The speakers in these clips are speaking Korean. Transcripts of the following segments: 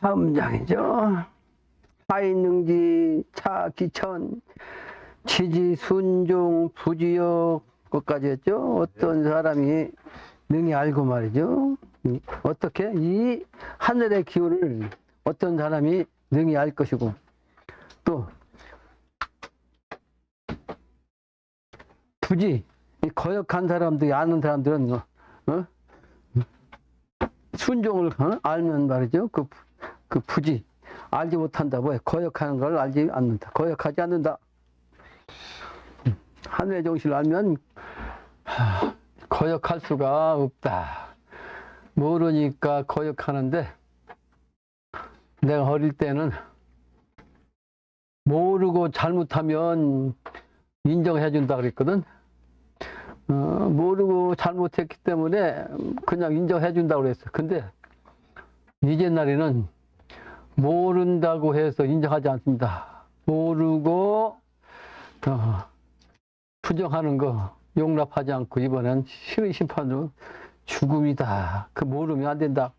다음 장이죠. 하인능지, 차기천, 지지, 순종, 부지역, 것까지 했죠. 어떤 사람이 능히 알고 말이죠. 어떻게? 이 하늘의 기운을 어떤 사람이 능히 알 것이고, 또, 부지, 이 거역한 사람들이 아는 사람들은, 순종을 알면 말이죠. 그 부지. 알지 못한다. 뭐야? 거역하는 걸 알지 않는다. 거역하지 않는다. 하늘의 정신을 알면 거역할 수가 없다. 모르니까 거역하는데, 내가 어릴 때는 모르고 잘못하면 인정해 준다 그랬거든. 모르고 잘못했기 때문에 그냥 인정해 준다고 그랬어. 근데 이제 날에는 모른다고 해서 인정하지 않습니다. 모르고 부정하는 거 용납하지 않고 이번엔 신의 심판으로 죽음이다. 그 모르면 안 된다.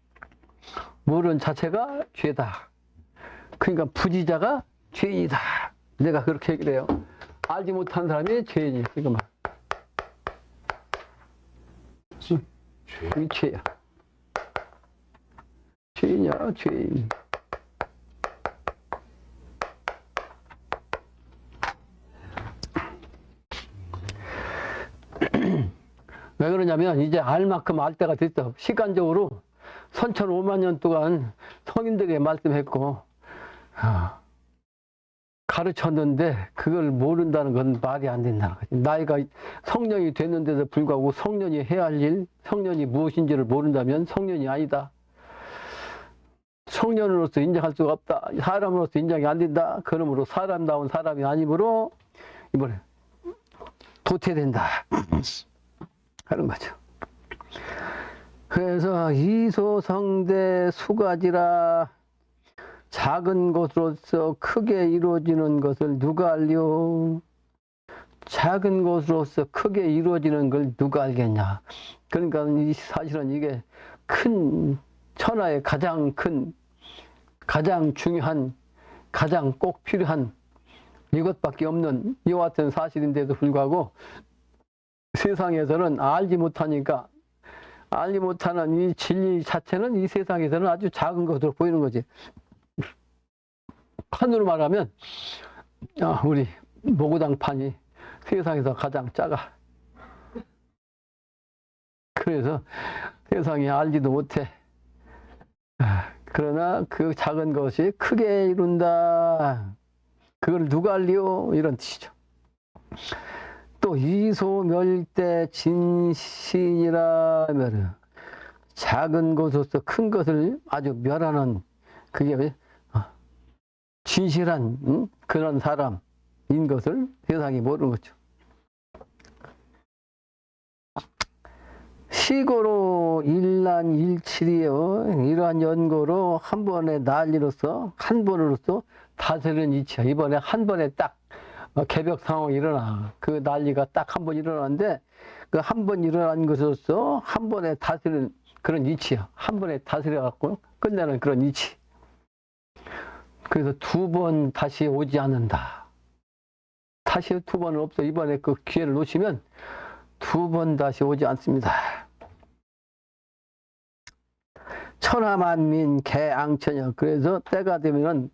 모르는 자체가 죄다. 그러니까 부지자가 죄인이다. 내가 그렇게 얘기를 해요. 알지 못한 사람이 죄인이. 이거 말. 죄야. 죄인이야, 죄인. 왜 그러냐면 이제 알 만큼 알 때가 됐어. 시간적으로 선천 5만 년 동안 성인들에게 말씀했고 가르쳤는데 그걸 모른다는 건 말이 안 된다는 거지. 나이가 성년이 됐는데도 불구하고 성년이 해야 할 일, 성년이 무엇인지를 모른다면 성년이 아니다. 성년으로서 인정할 수가 없다. 사람으로서 인정이 안 된다. 그러므로 사람다운 사람이 아니므로 이번에 도태된다. 하는 거죠. 그래서 이소성대 수가지라 작은 것으로서 크게 이루어지는 것을 누가 알려? 작은 것으로서 크게 이루어지는 걸 누가 알겠냐? 그러니까 사실은 이게 큰 천하의 가장 큰, 가장 중요한, 가장 꼭 필요한 이것밖에 없는 이와 같은 사실인데도 불구하고 세상에서는 알지 못하니까 알지 못하는 이 진리 자체는 이 세상에서는 아주 작은 것으로 보이는 거지. 판으로 말하면 우리 모구당판이 세상에서 가장 작아. 그래서 세상이 알지도 못해. 그러나 그 작은 것이 크게 이룬다. 그걸 누가 알리요? 이런 뜻이죠. 또 이소멸대 진신이라 하면 작은 것으로서 큰 것을 아주 멸하는 그게 진실한 그런 사람인 것을 세상이 모르는 거죠. 시고로 일난일칠이요. 이러한 연고로 한 번의 난리로서 한 번으로서 다스리는 이치야. 이번에 한 번에 딱 개벽 상황이 일어나. 그 난리가 딱 한 번 일어났는데 그 한 번 일어난 것으로서 한 번에 다스리는 그런 이치야. 한 번에 다스려갖고 끝내는 그런 이치. 그래서 두 번 다시 오지 않는다. 다시 두 번은 없어. 이번에 그 기회를 놓치면 두 번 다시 오지 않습니다. 천하만민 개앙천이야. 그래서 때가 되면은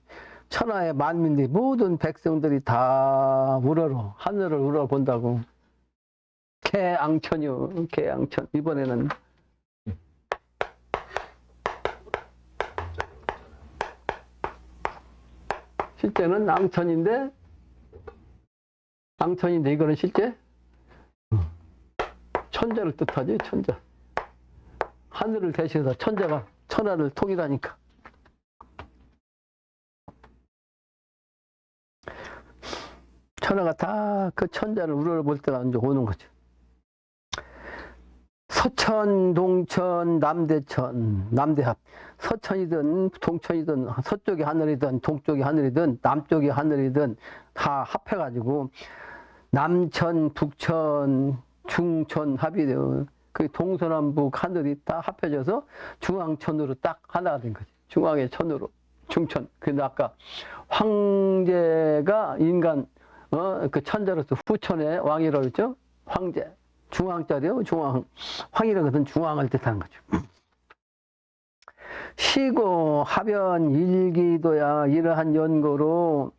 천하의 만민들이 모든 백성들이 다 우러러 하늘을 우러본다고. 개앙천이요. 개앙천. 이번에는 실제는 앙천인데 이거는 실제 천자를 뜻하지. 천자. 하늘을 대신해서 천자가 천하를 통일하니까. 천하가 다 그 천자를 우러러볼 때가 이제 오는 거죠. 서천, 동천, 남대천, 남대합. 서천이든 동천이든 서쪽이 하늘이든 동쪽이 하늘이든 남쪽이 하늘이든 다 합해가지고 남천, 북천, 중천 합이 돼요. 그 동서남북 하늘이 다 합해져서 중앙천으로 딱 하나가 된 거지. 중앙의 천으로. 중천. 근데 아까 황제가 인간, 그 천자로서 후천의 왕이라고 했죠? 황제. 중왕자리요, 중왕. 황이라는 것은 중왕을 뜻하는 거죠. 시고 하변 일기도야 이러한 연고로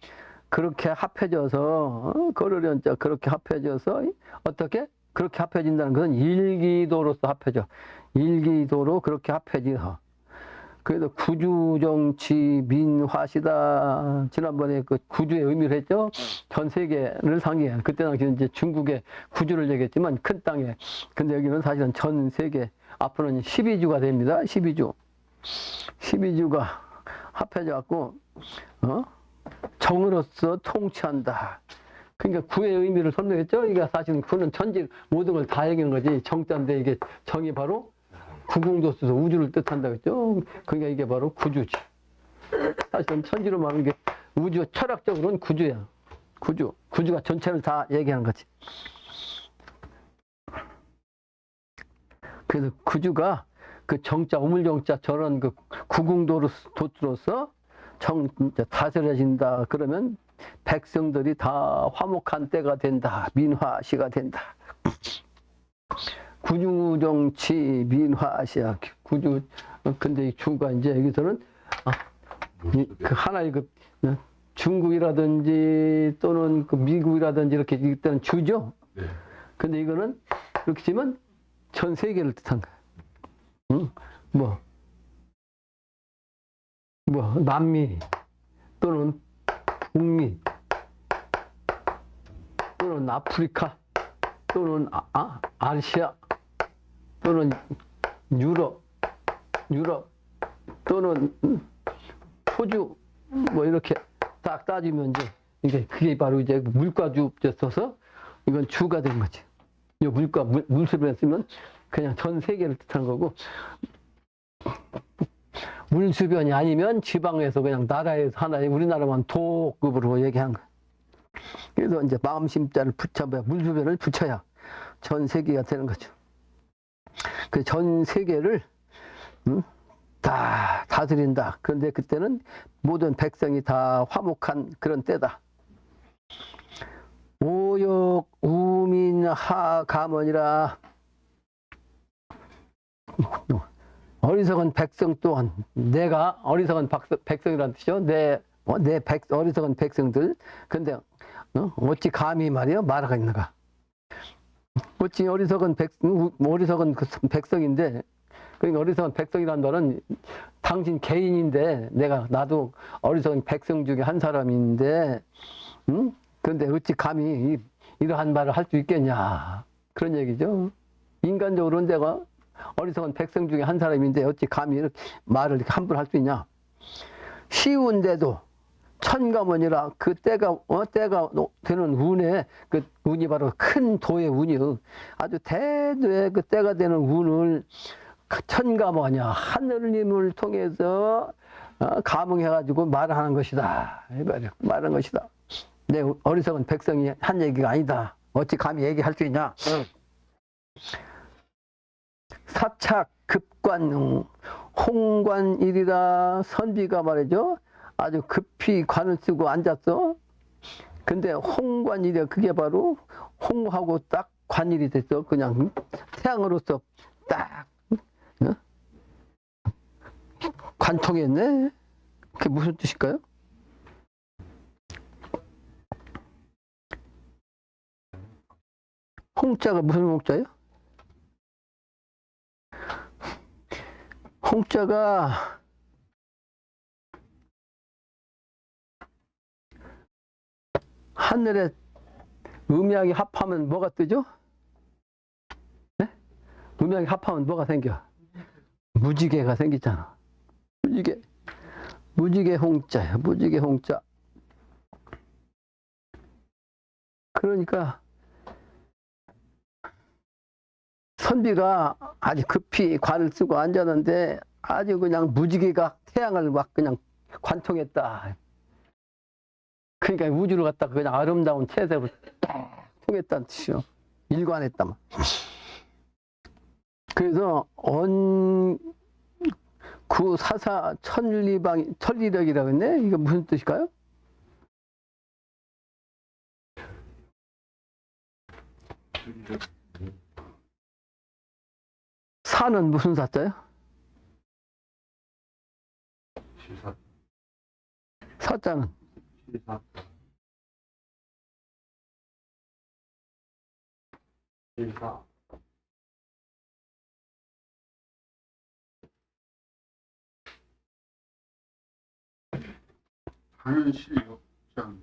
그렇게 합해져서 거르련자 그렇게 합해져서 어떻게 그렇게 합해진다는 것은 일기도로서 합해져. 일기도로 그렇게 합해져서. 그래서 구주정치 민화시다. 지난번에 그 구주의 의미를 했죠. 전 세계를 상기해. 그때 당시에 이제 중국의 구주를 얘기했지만 큰 땅에. 근데 여기는 사실은 전 세계. 앞으로는 12주가 됩니다. 12주. 12주가 합해져 갖고 정으로서 통치한다. 그러니까 구의 의미를 설명했죠. 이게 사실은 구는 천지 모든 걸 다 얘기한 거지. 정자인데 이게 정이 바로 구궁도수서 우주를 뜻한다고 했죠. 그러니까 이게 바로 구주지. 사실은 천지로 말하는 게 우주 철학적으로는 구주야. 구주. 구주가 전체를 다 얘기하는 거지. 그래서 구주가 그 정자, 우물정자 저런 그 구궁도로서 다스려진다. 그러면 백성들이 다 화목한 때가 된다. 민화시가 된다. 구주정치 민화시야. 구주. 근데 이 주가 이제 여기서는 그 하나의 그 중국이라든지 또는 그 미국이라든지 이렇게 이때는 주죠. 네. 근데 이거는 이렇게 치면 전 세계를 뜻한 거야. 응? 남미 또는 북미 또는 아프리카 또는 아시아 또는 유럽 또는 호주 이렇게 딱 따지면 이제 이게 그게 바로 이제 물과주 써서 이건 주가 된 거지. 이 물과 물수를 쓰면 그냥 전 세계를 뜻한 거고, 물수변이 아니면 지방에서 그냥 나라에서 하나의 우리나라만 도급으로 얘기한 거야. 그래서 이제 마음심자를 붙여봐야 물수변을 붙여야 전 세계가 되는 거죠. 그 전 세계를 다 다스린다. 그런데 그때는 모든 백성이 다 화목한 그런 때다. 오역 우민하 가문이라. 어리석은 백성 또한 내가 어리석은 백성이라는 뜻이죠. 어리석은 백성들. 근데 어찌 감히 말이요 말하가 있는가. 어찌 어리석은 백성인데, 그러니까 어리석은 백성이라는 말은 당신 개인인데 나도 어리석은 백성 중에 한 사람인데, 그런데 어찌 감히 이러한 말을 할 수 있겠냐, 그런 얘기죠. 인간적으로는 내가 어리석은 백성 중에 한 사람인데 어찌 감히 이렇게 말을 이렇게 함부로 할 수 있냐. 쉬운데도 천가문이라 그 때가 되는 운에, 그 운이 바로 큰 도의 운이요. 아주 대도의 그 때가 되는 운을 천가문이야 하늘님을 통해서 감응해가지고 말하는 것이다. 말하는 것이다. 내 어리석은 백성이 한 얘기가 아니다. 어찌 감히 얘기할 수 있냐. 사착 급관 홍관일이라. 선비가 말이죠. 아주 급히 관을 쓰고 앉았어. 근데 홍관일이야. 그게 바로 홍하고 딱 관일이 됐어. 그냥 태양으로서 딱 관통했네. 그게 무슨 뜻일까요? 홍자가 무슨 홍자예요? 홍자가 하늘에 음양이 합하면 뭐가 뜨죠? 네? 음양이 합하면 뭐가 생겨? 무지개가 생기잖아. 무지개 홍자야. 무지개 홍자. 그러니까 선비가 아주 급히 관을 쓰고 앉았는데 아주 그냥 무지개가 태양을 막 그냥 관통했다. 그러니까 우주를 갖다가 그냥 아름다운 채색으로 딱 통했다는 뜻이요. 일관했다만. 그래서 구사사 천리력이라고 했네? 이거 무슨 뜻일까요? 사는 무슨 사자요? 실사. 사자는 실사. 실사. 당연히 실력장.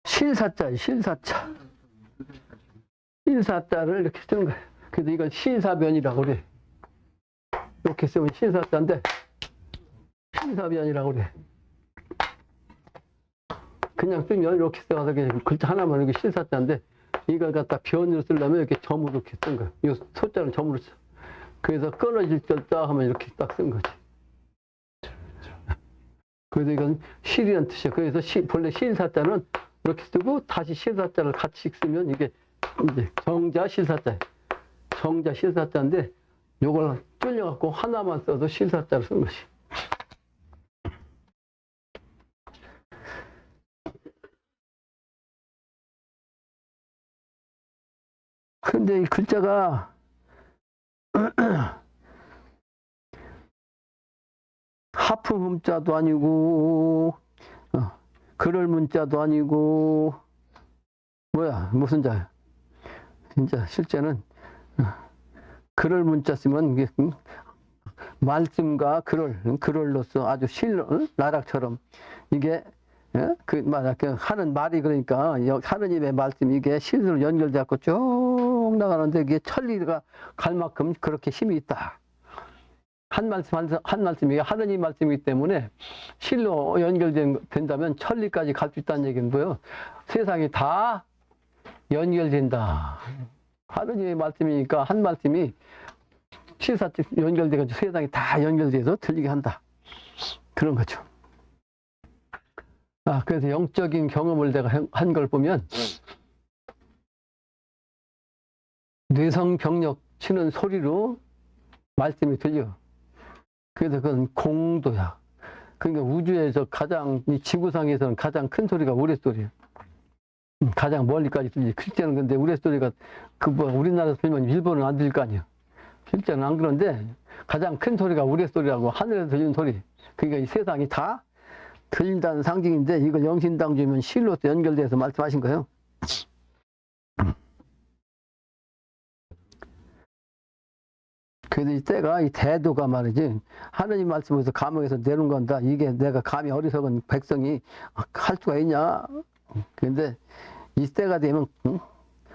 실사자, 실사자. 실사자를 이렇게 쓰는 거예요. 그래서 이건 실사변이라고 그래. 이렇게 쓰면 실사자인데, 실사변이라고 그래. 그냥 쓰면 이렇게 써서 그냥 글자 하나만 이렇게 실사자인데, 이걸 갖다 변으로 쓰려면 이렇게 점으로 이렇게 쓴 거예요. 이 소자는 점으로 써. 그래서 끊어질 때 하면 이렇게 딱 쓴 거지. 그래서 이건 실이라는 뜻이야. 그래서 본래 실사자는 이렇게 쓰고 다시 실사자를 같이 쓰면 이게 이제 정자 실사자예요. 정자 실사자인데 요걸 줄여갖고 하나만 써도 실사자를 쓴 것이. 근데 이 글자가 하품 문자도 아니고 그럴 문자도 아니고 뭐야 무슨 자야? 진짜 실제는 그럴 문자 쓰면 이게 말씀과 그럴로서 아주 나락처럼 이게 하는 말이 그러니까 하느님의 말씀 이게 실로 연결되고 쭉 나가는데 이게 천리가 갈 만큼 그렇게 힘이 있다. 한 말씀이 하느님 말씀이기 때문에 실로 연결된다면 천리까지 갈 수 있다는 얘기는 뭐예요? 세상이 다 연결된다. 하느님의 말씀이니까 한 말씀이 실사적 연결돼가지고 세상이 다 연결돼서 들리게 한다. 그런 거죠. 그래서 영적인 경험을 내가 한 걸 보면 뇌성병력 치는 소리로 말씀이 들려. 그래서 그건 공도야. 그러니까 우주에서 이 지구상에서는 가장 큰 소리가 우레소리야. 가장 멀리까지 들리지. 실제는 근데 우레소리가 우리나라에서 들리면 일본은 안 들릴 거 아니야. 실제는 안 그런데 가장 큰 소리가 우레소리라고 하늘에서 들리는 소리. 그러니까 이 세상이 다 들린다는 상징인데 이걸 영신당주면 실로서 연결돼서 말씀하신 거예요. 그래서 이 때가 이 대도가 말이지 하느님 말씀에서 감옥에서 내놓은 건다. 이게 내가 감히 어리석은 백성이 할 수가 있냐. 그런데 이 때가 되면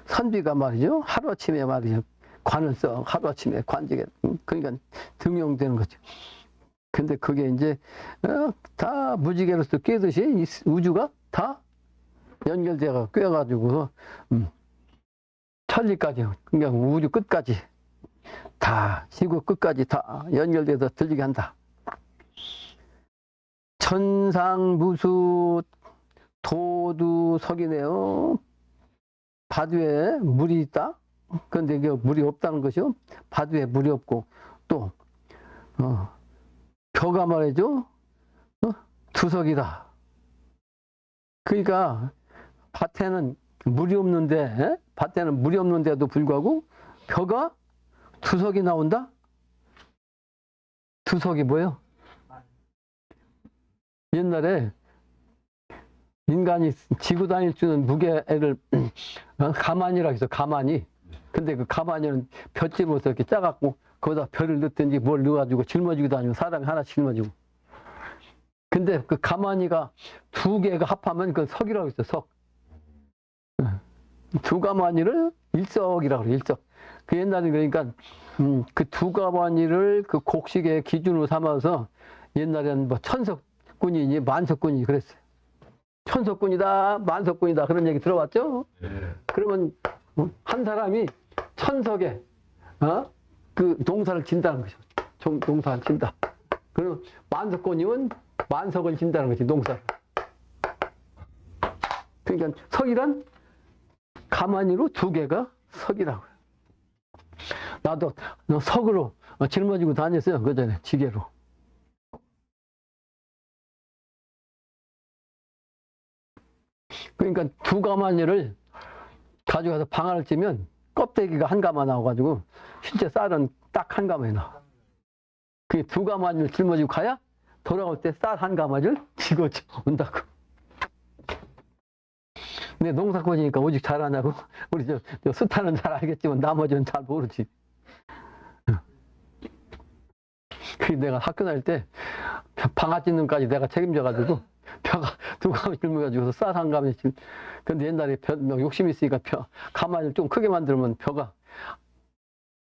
선비가 말이죠. 하루아침에 말이죠. 관을 써. 하루아침에 관직에. 그러니까 등용되는 거죠. 근데 그게 이제 다 무지개로서 꿰듯이 이 우주가 다 연결되어 꿰가지고 천리까지 그냥 우주 끝까지 다 지구 끝까지 다 연결돼서 들리게 한다. 천상무수 도두석이네요. 바두에 물이 있다. 그런데 이게 물이 없다는 것이요. 바두에 물이 없고 또 벼가 말이죠. 두석이다. 그러니까 밭에는 물이 없는데도 불구하고 벼가 두석이 나온다? 두석이 뭐예요? 옛날에 인간이 지구 다닐 수 있는 무게를 가만이라고 해서 가만이. 근데 그 가만이는 볏짚어서 이렇게 짜갖고 거기다 별을 넣든지 뭘 넣어가지고 짊어지고 다니고 사람이 하나씩 짊어지고. 근데 그 가만이가 두 개가 합하면 그 석이라고 했어, 석. 두 가만이를 일석이라고 그래, 일석. 그 옛날에 그러니까 그 두 가만이를 그 곡식의 기준으로 삼아서 옛날에는 뭐 천석군이니 만석군이니 그랬어요. 천석군이다, 만석군이다 그런 얘기 들어봤죠? 네. 그러면 한 사람이 천석에 그 농사를 진다는 거죠. 농사를 진다. 그리고 만석군이면 만석을 진다는 거지, 농사를. 그러니까 석이란 가만히로 두 개가 석이라고. 나도 석으로 짊어지고 다녔어요. 그 전에 지게로. 그러니까 두 가마니를 가져가서 방아를 찌면 껍데기가 한 가마 나와가지고 실제 쌀은 딱 한 가마에 나와. 그 두 가마니를 짊어지고 가야 돌아올 때 쌀 한 가마를 지고 온다고. 근데 농사꾼이니까 오직 잘하냐고. 우리 저 스타는 잘 알겠지만 나머지는 잘 모르지. 그 내가 학교 다닐 때 방아 찢는까지 내가 책임져가지고 벼가 두 가마 짊어가지고서 쌀 한 가마 씩. 근데 옛날에 욕심이 있으니까 가마를 좀 크게 만들면 벼가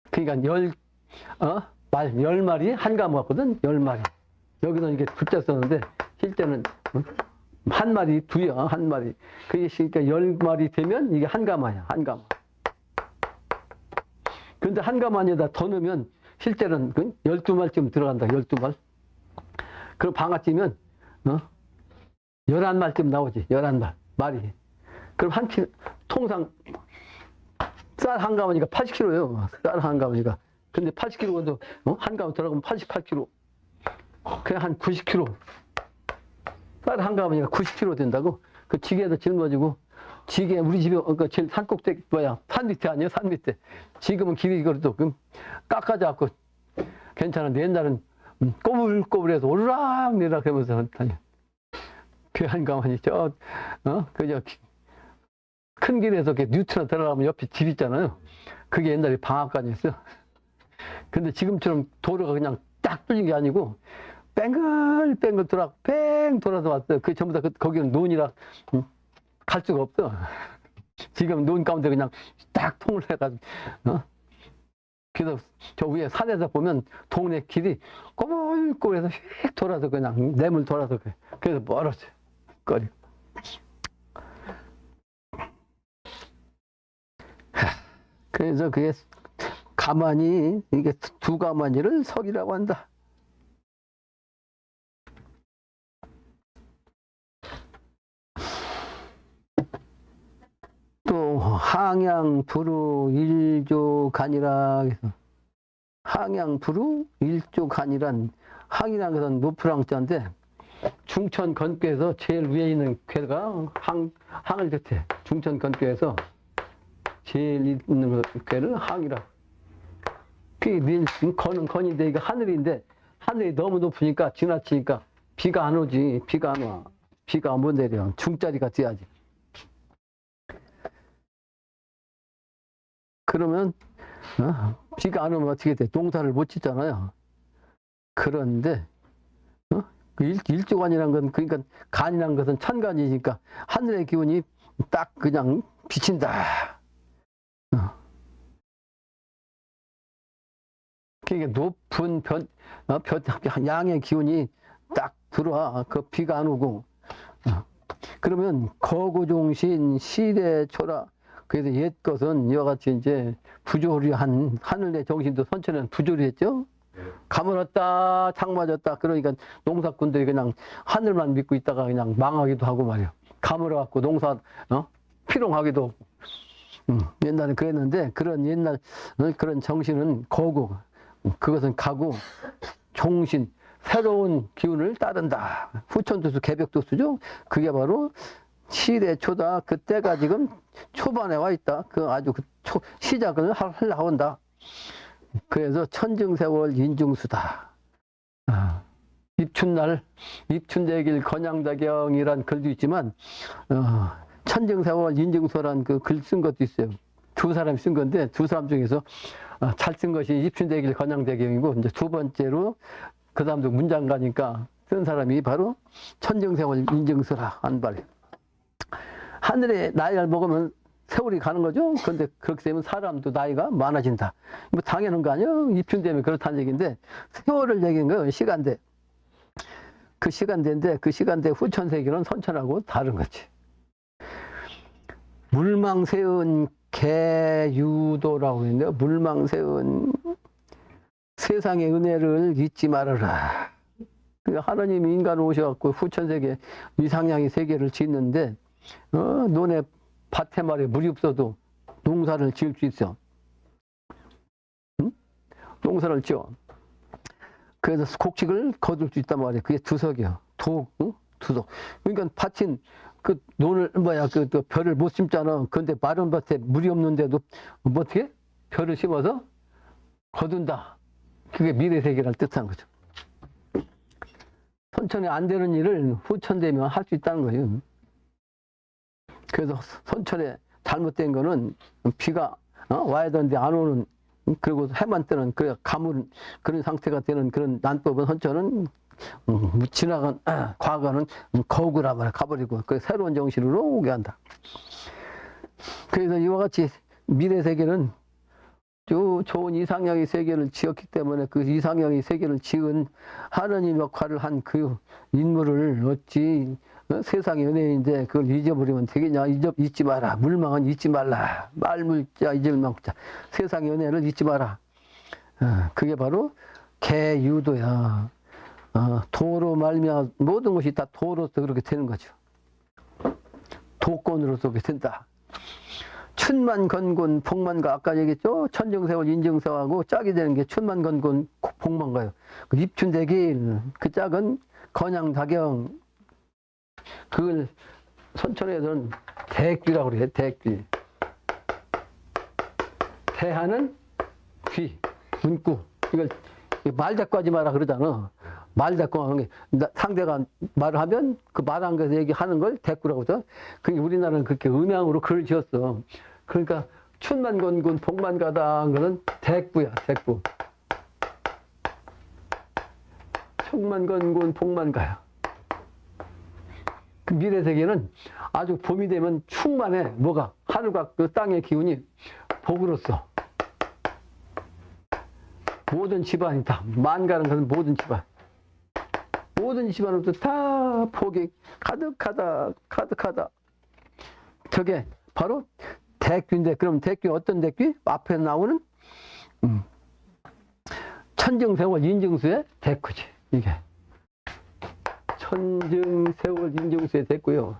그러니까 열 마리 한 가마 같거든. 10마리. 여기는 이게 숫자 썼는데 실제는 한 마리 두야 한 마리. 그게 그러니까 10마리 되면 이게 한 가마야 한 가마. 근데 한 가마에다 더 넣으면 실제는 12말쯤 들어간다. 12말. 그럼 방아 찌면 11말쯤 나오지. 11말 말이. 그럼 통상 쌀 한 가마니까 80kg예요. 쌀 한 가마니까. 근데 80kg도 한 가마 들어가면 88kg. 그냥 한 90kg. 쌀 한 가마니까 90kg 된다고. 그 지게에다 짊어지고 지게 우리 집에 그러니까 제일 산 꼭대기 산 밑에 아니에요? 산 밑에. 지금은 길이 그래도 깎아져갖고 괜찮은데 옛날은 꼬불꼬불해서 오르락내리락 하면서 다녀. 그 한 가마니 그저 큰 길에서 이렇게 뉴트런 들어가면 옆에 집 있잖아요. 그게 옛날에 방앗간이었어. 근데 지금처럼 도로가 그냥 딱 뚫린 게 아니고 뺑글뺑글 뺑 돌아서 왔어요. 그 전부 다 거기는 논이라 갈 수가 없어. 지금 논 가운데 그냥 딱 통을 해가지고 그래서 저 위에 산에서 보면 동네 길이 꼬불꼬불해서 휙 돌아서 그냥 내물 돌아서 그래서 멀었어요. 거리. 그래서 그게 가만히 이게 두 가마니를 석이라고 한다. 또 항양부루 일조간이라 해서 항양부루 일조간이란 항이란 것은 높은 항자인데 중천 건교에서 제일 위에 있는 괴가 항을 뜻해. 중천 건교에서 제일 있는 괴를 항이라. 그게 건은 건인데 이거 하늘인데 하늘이 너무 높으니까 지나치니까 비가 안 오지. 비가 안 와. 비가 못 내려. 중자리가 돼야지. 그러면 비가 안 오면 어떻게 돼? 농사를 못 짓잖아요. 그런데 그 일조간이라는 건 그러니까 간이라는 것은 천간이니까 하늘의 기운이 딱 그냥 비친다. 그러니까 높은 양의 기운이 딱 들어와. 그 비가 안 오고. 그러면 거구종신 시대초라. 그래서 옛 것은 이와 같이 이제 부조리한 하늘의 정신도 선천에는 부조리했죠. 가물었다, 창 맞았다. 그러니까 농사꾼들이 그냥 하늘만 믿고 있다가 그냥 망하기도 하고 말이야. 가물어갖고 농사 피롱하기도 하고. 옛날에 그랬는데 그런 옛날 그런 정신은 거구. 그것은 가구, 종신, 새로운 기운을 따른다. 후천도수, 개벽도수죠. 그게 바로 시대초다. 그때가 지금 초반에 와 있다. 그 아주 시작을 하려고 한다. 그래서 천증세월 인중수다. 입춘날, 입춘대길 건양다경이란 글도 있지만, 천증세월 인중수란 그 글 쓴 것도 있어요. 두 사람이 쓴 건데, 두 사람 중에서 잘 쓴 것이 입춘대길 건양다경이고, 이제 두 번째로 그 다음도 문장가니까 쓴 사람이 바로 천증세월 인중수라 한 말이에요. 하늘에 나이를 먹으면 세월이 가는 거죠. 그런데 그렇게 되면 사람도 나이가 많아진다. 뭐 당연한 거 아니에요? 입춘되면 그렇다는 얘기인데 세월을 얘기한 거예요. 시간대. 그 시간대인데 그 시간대 후천세기는 선천하고 다른 거지. 물망세은 개유도라고 했는데요. 물망세은 세상의 은혜를 잊지 말아라. 하나님이 인간을 오셔갖고 후천세계 이상향의 세계를 짓는데 논에 밭에 말에 물이 없어도 농사를 지을 수 있어. 응? 농사를 지어. 그래서 곡식을 거둘 수 있단 말이야. 그게 두석이야. 두석. 그러니까 밭인 그 논을 또 별을 못 심잖아. 근데 마른 밭에 물이 없는데도 뭐 어떻게 별을 심어서 거둔다. 그게 미래 세계를 뜻하는 거죠. 선천에 안 되는 일을 후천되면 할 수 있다는 거예요. 그래서 선천에 잘못된 거는 비가 와야 되는데 안 오는, 그리고 해만 뜨는 그 가물 그런 상태가 되는 그런 난법은 선천은 지나간 과거는 거구라 말이야. 가버리고 그 새로운 정신으로 오게 한다. 그래서 이와 같이 미래 세계는 쭉 좋은 이상향의 세계를 지었기 때문에 그 이상향의 세계를 지은 하느님 역할을 한 그 인물을 어찌 세상의 연예인인데 그걸 잊어버리면 되겠냐. 잊지 마라. 물망은 잊지 말라. 말물자 잊을 망자. 세상의 연예를 잊지 마라. 그게 바로 개유도야. 도로 말미암아 모든 것이 다 도로서 그렇게 되는 거죠. 도권으로서 그렇게 된다. 춘만건곤 복만가, 아까 얘기했죠. 천정세월 인정세월하고 짝이 되는 게 춘만건곤 복만가요. 그 입춘대길, 그 짝은 건양다경, 그걸 선천에서는 대귀라고 그래요. 대귀. 대하는 귀, 문구. 이걸 말 대꾸 하지 마라 그러잖아. 말 대꾸 하는 게, 상대가 말을 하면 그 말한 것에 얘기하는 걸 대꾸라고 하죠. 그게 우리나라는 그렇게 음양으로 글을 지었어. 그러니까 춘만건군 복만가다 한 거는 대꾸야, 대꾸. 춘만건군 복만가야. 그 미래 세계는 아주 봄이 되면 충만해. 뭐가? 하늘과 그 땅의 기운이 복으로써. 모든 집안이다. 만가는 것은 모든 집안. 모든 집안으로부터 다 복이 가득하다, 가득하다. 저게 바로 대귀인데, 그럼 대귀 어떤 대귀? 앞에 나오는 천정세월 인증수의 대꾸지. 이게 천정세월 인증수의 대꾸요.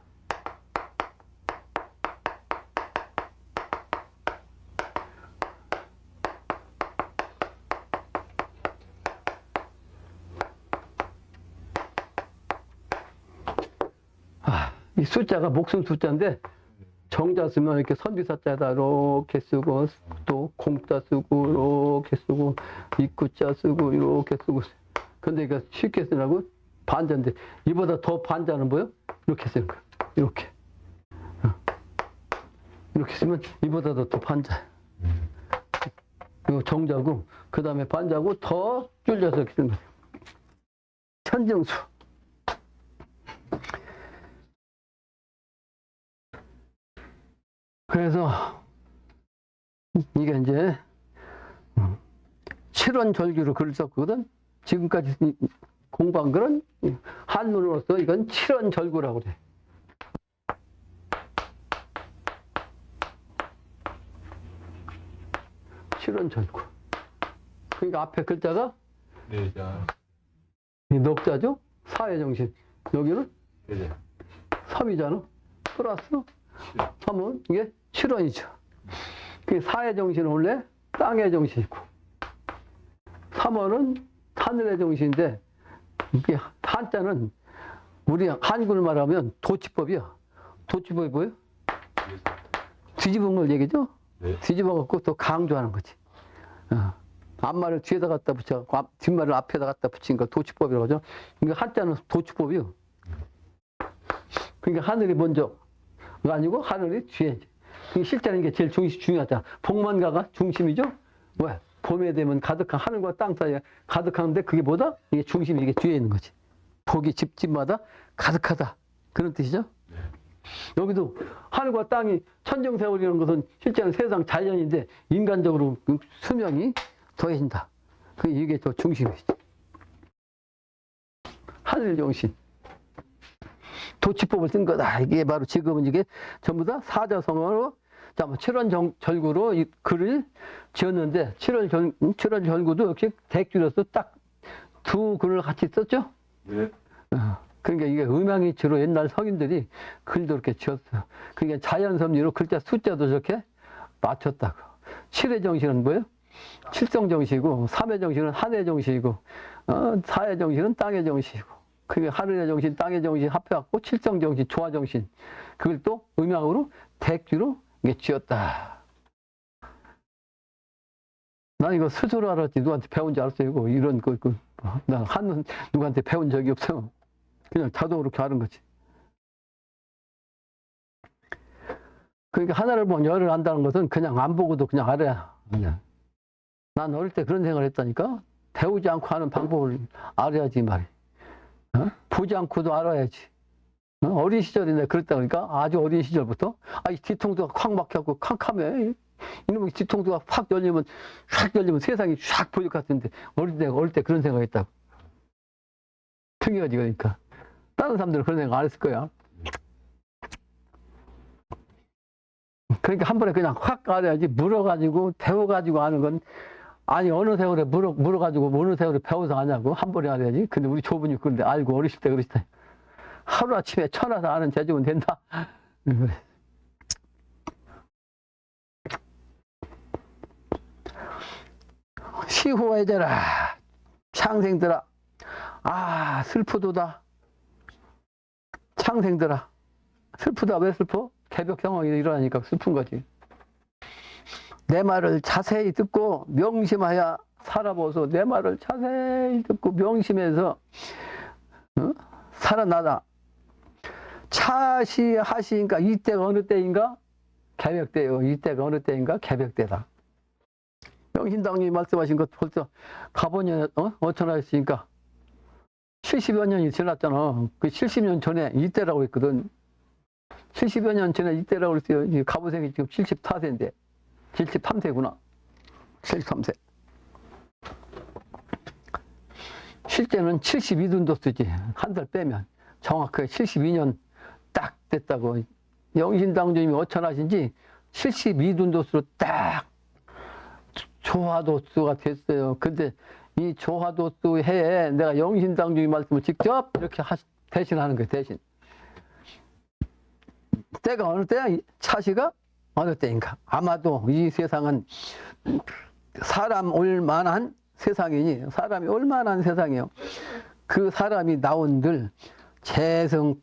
이 숫자가 목숨 숫자인데 정자 쓰면 이렇게 선비사자다 이렇게 쓰고, 또 공자 쓰고 이렇게 쓰고, 입구자 쓰고 이렇게 쓰고. 근데 이거 쉽게 쓰라고 반자인데, 이보다 더 반자는 뭐요? 이렇게 쓰는 거야. 이렇게. 이렇게 쓰면 이보다도 더 반자. 이거 정자고, 그 다음에 반자고, 더 줄여서 이렇게 쓰는 거야. 천정수. 그래서 이게 이제 7원절규로 글을 썼거든. 지금까지 공부한 글은 한문으로서 이건 7원절규라고 그래. 칠원절규. 그러니까 앞에 글자가 네자. 넉자죠. 사회정신. 여기는 네자. 3이잖아. 플러스 3은 이게 7원이죠. 그 사회 정신은 원래 땅의 정신이고, 3원은 하늘의 정신인데, 이게 한자는 우리 한글 말하면 도치법이야. 도치법이 뭐예요? 뒤집은 걸 얘기죠? 네. 뒤집어 갖고 또 강조하는 거지. 앞말을 뒤에다 갖다 붙여, 뒷말을 앞에다 갖다 붙인 걸 도치법이라고 하죠. 그러니까 한자는 도치법이요. 그러니까 하늘이 먼저 아니고 하늘이 뒤에. 실제는 이게 제일 중요하잖아. 복만가가 중심이죠? 왜? 봄에 되면 가득한 하늘과 땅 사이에 가득한데 그게 뭐다? 이게 중심이 이게 뒤에 있는 거지. 복이 집집마다 가득하다. 그런 뜻이죠? 네. 여기도 하늘과 땅이 천정세월이라는 것은 실제는 세상 자연인데 인간적으로 그 수명이 더해진다. 이게 더 중심이지. 하늘 정신. 도치법을 쓴 거다. 이게 바로 지금은 이게 전부 다 사자성어로, 7원절구로 이 글을 지었는데, 7원절구도 역시 대규로서 딱 두 글을 같이 썼죠? 네. 그러니까 이게 음양이 주로 옛날 성인들이 글도 이렇게 지었어요. 그러니까 자연섭리로 글자 숫자도 저렇게 맞췄다고. 7의 정신은 뭐예요? 칠성정신이고, 3의 정신은 한의 정신이고, 4의 정신은 땅의 정신이고, 그게 하늘의 정신, 땅의 정신 합해갖고 칠성 정신, 조화 정신. 그걸 또 음양으로 대규로 이게 지었다. 난 이거 스스로 알았지. 누구한테 배운 줄 알았어요. 이거 이런 난 한번 누구한테 배운 적이 없어. 그냥 자동으로 이렇게 하는 거지. 그러니까 하나를 보면 열을 안다는 것은 그냥 안 보고도 그냥 알아야. 그냥. 난 어릴 때 그런 생각을 했다니까. 배우지 않고 하는 방법을 알아야지 말이. 어? 보지 않고도 알아야지. 어? 어린 시절에 내가 그랬다 그러니까 아주 어린 시절부터 이 뒤통수가 콱 막혀갖고 캄캄해. 이놈의 뒤통수가 확 열리면 샥 열리면 세상이 샥 보일 것 같은데 어릴 때 그런 생각했다고. 특이하지 그러니까. 다른 사람들은 그런 생각 안 했을 거야. 그러니까 한 번에 그냥 확 알아야지. 물어가지고 배워가지고 아는 건 아니 어느 세월에 물어가지고 어느 세월에 배워서 아냐고. 한 번에 알아야지. 근데 우리 조부님 그런데 알고 어리실 때 그러시다. 하루아침에 천하사 아는 재주면 된다. 시호해져라 창생들아. 슬프도다. 창생들아. 슬프다. 왜 슬퍼? 개벽 상황이 일어나니까 슬픈 거지. 내 말을 자세히 듣고 명심하여 살아보소. 내 말을 자세히 듣고 명심해서 살아나다. 차시하시니까 이때가 어느 때인가? 개벽때요. 이때가 어느 때인가? 개벽때다. 명신당님이 말씀하신 것 벌써 가보년 어천하셨으니까 70여 년이 지났잖아. 그 70년 전에 이때라고 했거든. 70여 년 전에 이때라고 그랬어요. 가보생이 지금 74세인데 73세구나. 73세. 실제는 72dun도 쓰지. 한 달 빼면 정확하게 72년 딱 됐다고. 영신당주님이 어천하신 지 72dun도수로 딱 조화도수가 됐어요. 근데 이 조화도수 해에 내가 영신당주님 말씀을 직접 이렇게 대신하는 거예요. 대신. 때가 어느 때야? 차시가 어느 때인가? 아마도 이 세상은 사람 올 만한 세상이니 사람이 올 만한 세상이에요. 그 사람이 나온들 재성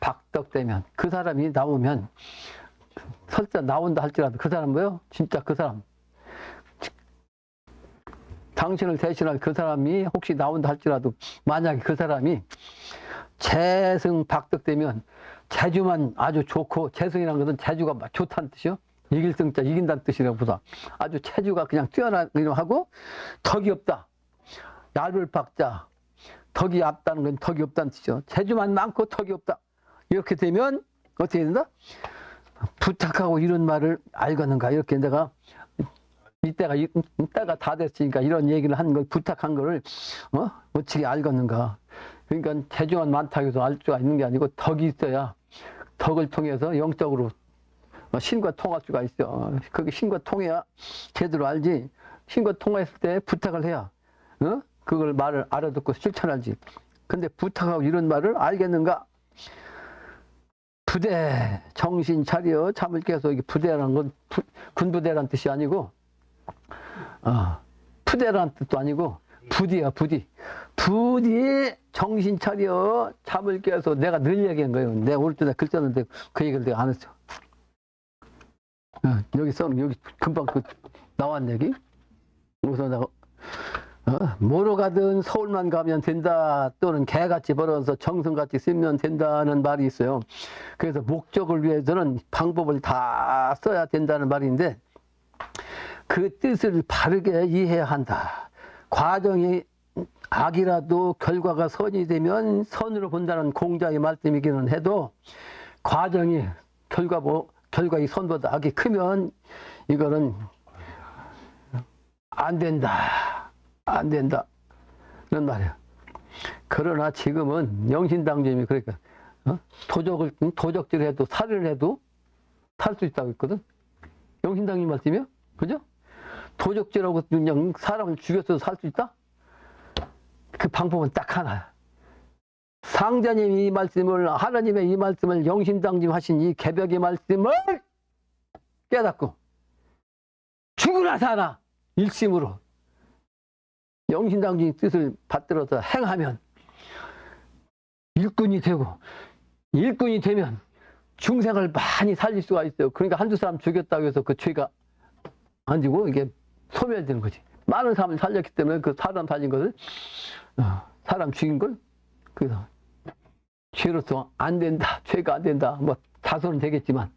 박덕되면 그 사람이 나오면 설사 나온다 할지라도 그 사람 뭐요? 진짜 그 사람. 당신을 대신할 그 사람이 혹시 나온다 할지라도 만약에 그 사람이 재성 박덕되면 재주만 아주 좋고 재성이라는 것은 재주가 좋다는 뜻이요. 이길 성자 이긴다는 뜻이라고 보다. 아주 재주가 그냥 뛰어나기로 하고 덕이 없다. 야를 박자. 덕이 없다는 건 덕이 없다는 뜻이죠. 재주만 많고 덕이 없다. 이렇게 되면 어떻게 된다? 부탁하고 이런 말을 알겠는가. 이렇게 내가 이때가 다 됐으니까 이런 얘기를 한 걸 부탁한 거를 어떻게 알겠는가. 그러니까 재주만 많다고 해서 알 수가 있는 게 아니고 덕이 있어야 덕을 통해서 영적으로 신과 통할 수가 있어. 그게 신과 통해야 제대로 알지. 신과 통했을 때 부탁을 해야 그걸 말을 알아듣고 실천하지. 근데 부탁하고 이런 말을 알겠는가? 부대 정신 차려 잠을 깨서 이게 부대라는 건 군부대라는 뜻이 아니고 푸대라는 뜻도 아니고 부디야 부디. 부디 정신 차려 잠을 깨서 내가 늘 얘기한 거예요. 내가 오늘 때 글 썼는데 그 얘기를 내가 안 했어. 여기 금방 나왔 얘기. 우선 내가 뭐로 가든 서울만 가면 된다 또는 개같이 벌어서 정성같이 쓰면 된다는 말이 있어요. 그래서 목적을 위해서는 방법을 다 써야 된다는 말인데 그 뜻을 바르게 이해해야 한다. 과정이 악이라도 결과가 선이 되면 선으로 본다는 공자의 말씀이기는 해도 과정이 결과의 선보다 악이 크면 이거는 안 된다. 안 된다. 그런 말이야. 그러나 지금은 영신당주님이 그러니까 도적질 해도 살을 해도 살 수 있다고 했거든. 영신당님 말씀이요? 그죠? 도적질하고 그냥 사람을 죽여서 살 수 있다? 그 방법은 딱 하나야. 상자님이 이 말씀을, 하나님의 이 말씀을 영신당님 하신 이 개벽의 말씀을 깨닫고 죽으나 사나 일심으로 영신당님 뜻을 받들어서 행하면 일꾼이 되고, 일꾼이 되면 중생을 많이 살릴 수가 있어요. 그러니까 한두 사람 죽였다고 해서 그 죄가 안 지고 이게 소멸되는 거지. 많은 사람을 살렸기 때문에 그 사람 살린 것을, 사람 죽인 걸, 그래서 죄로서 안 된다, 죄가 안 된다, 뭐 다소는 되겠지만.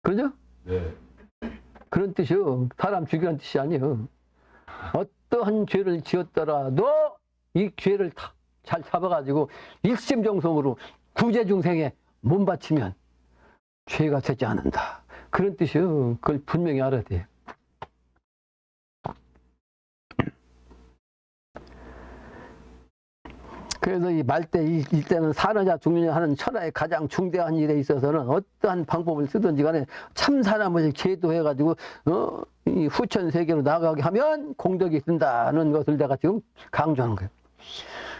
그러죠? 네. 그런 뜻이요. 사람 죽이라는 뜻이 아니에요. 어떠한 죄를 지었더라도 이 죄를 잘 잡아가지고 일심정성으로 구제중생에 몸 바치면 죄가 되지 않는다. 그런 뜻이요. 그걸 분명히 알아야 돼요. 그래서 이 말대 일때는 사느냐 죽느냐 하는 천하의 가장 중대한 일에 있어서는 어떠한 방법을 쓰든지 간에 참 사람을 제도해가지고 이 후천 세계로 나가게 하면 공덕이 된다는 것을 내가 지금 강조하는 거예요.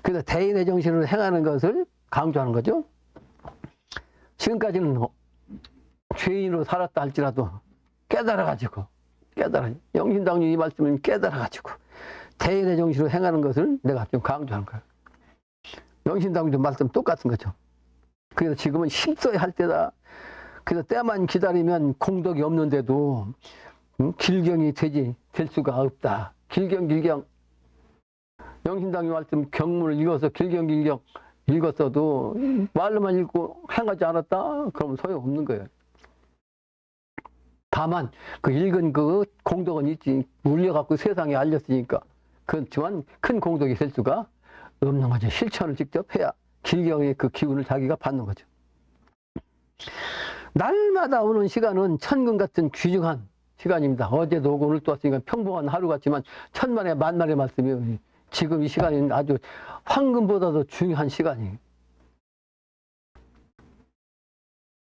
그래서 대인의 정신으로 행하는 것을 강조하는 거죠. 지금까지는 죄인으로 살았다 할지라도 깨달아가지고 영신당주 이 말씀은 깨달아가지고 대인의 정신으로 행하는 것을 내가 좀 강조하는 거예요. 영신당주 말씀 똑같은 거죠. 그래서 지금은 힘써야 할 때다. 그래서 때만 기다리면 공덕이 없는데도 길경이 될 수가 없다. 길경 영신당주 말씀 경문을 읽어서 길경 읽었어도 말로만 읽고 행하지 않았다? 그러면 소용없는 거예요. 다만 그 읽은 그 공덕은 있지. 울려갖고 세상에 알렸으니까. 그렇지만 큰 공덕이 될 수가 없는 거죠. 실천을 직접 해야 길경의 그 기운을 자기가 받는 거죠. 날마다 오는 시간은 천금 같은 귀중한 시간입니다. 어제도 오고 오늘도 왔으니까 평범한 하루 같지만 천만의 만만의 말씀이에요. 지금 이 시간은 아주 황금보다도 중요한 시간이에요.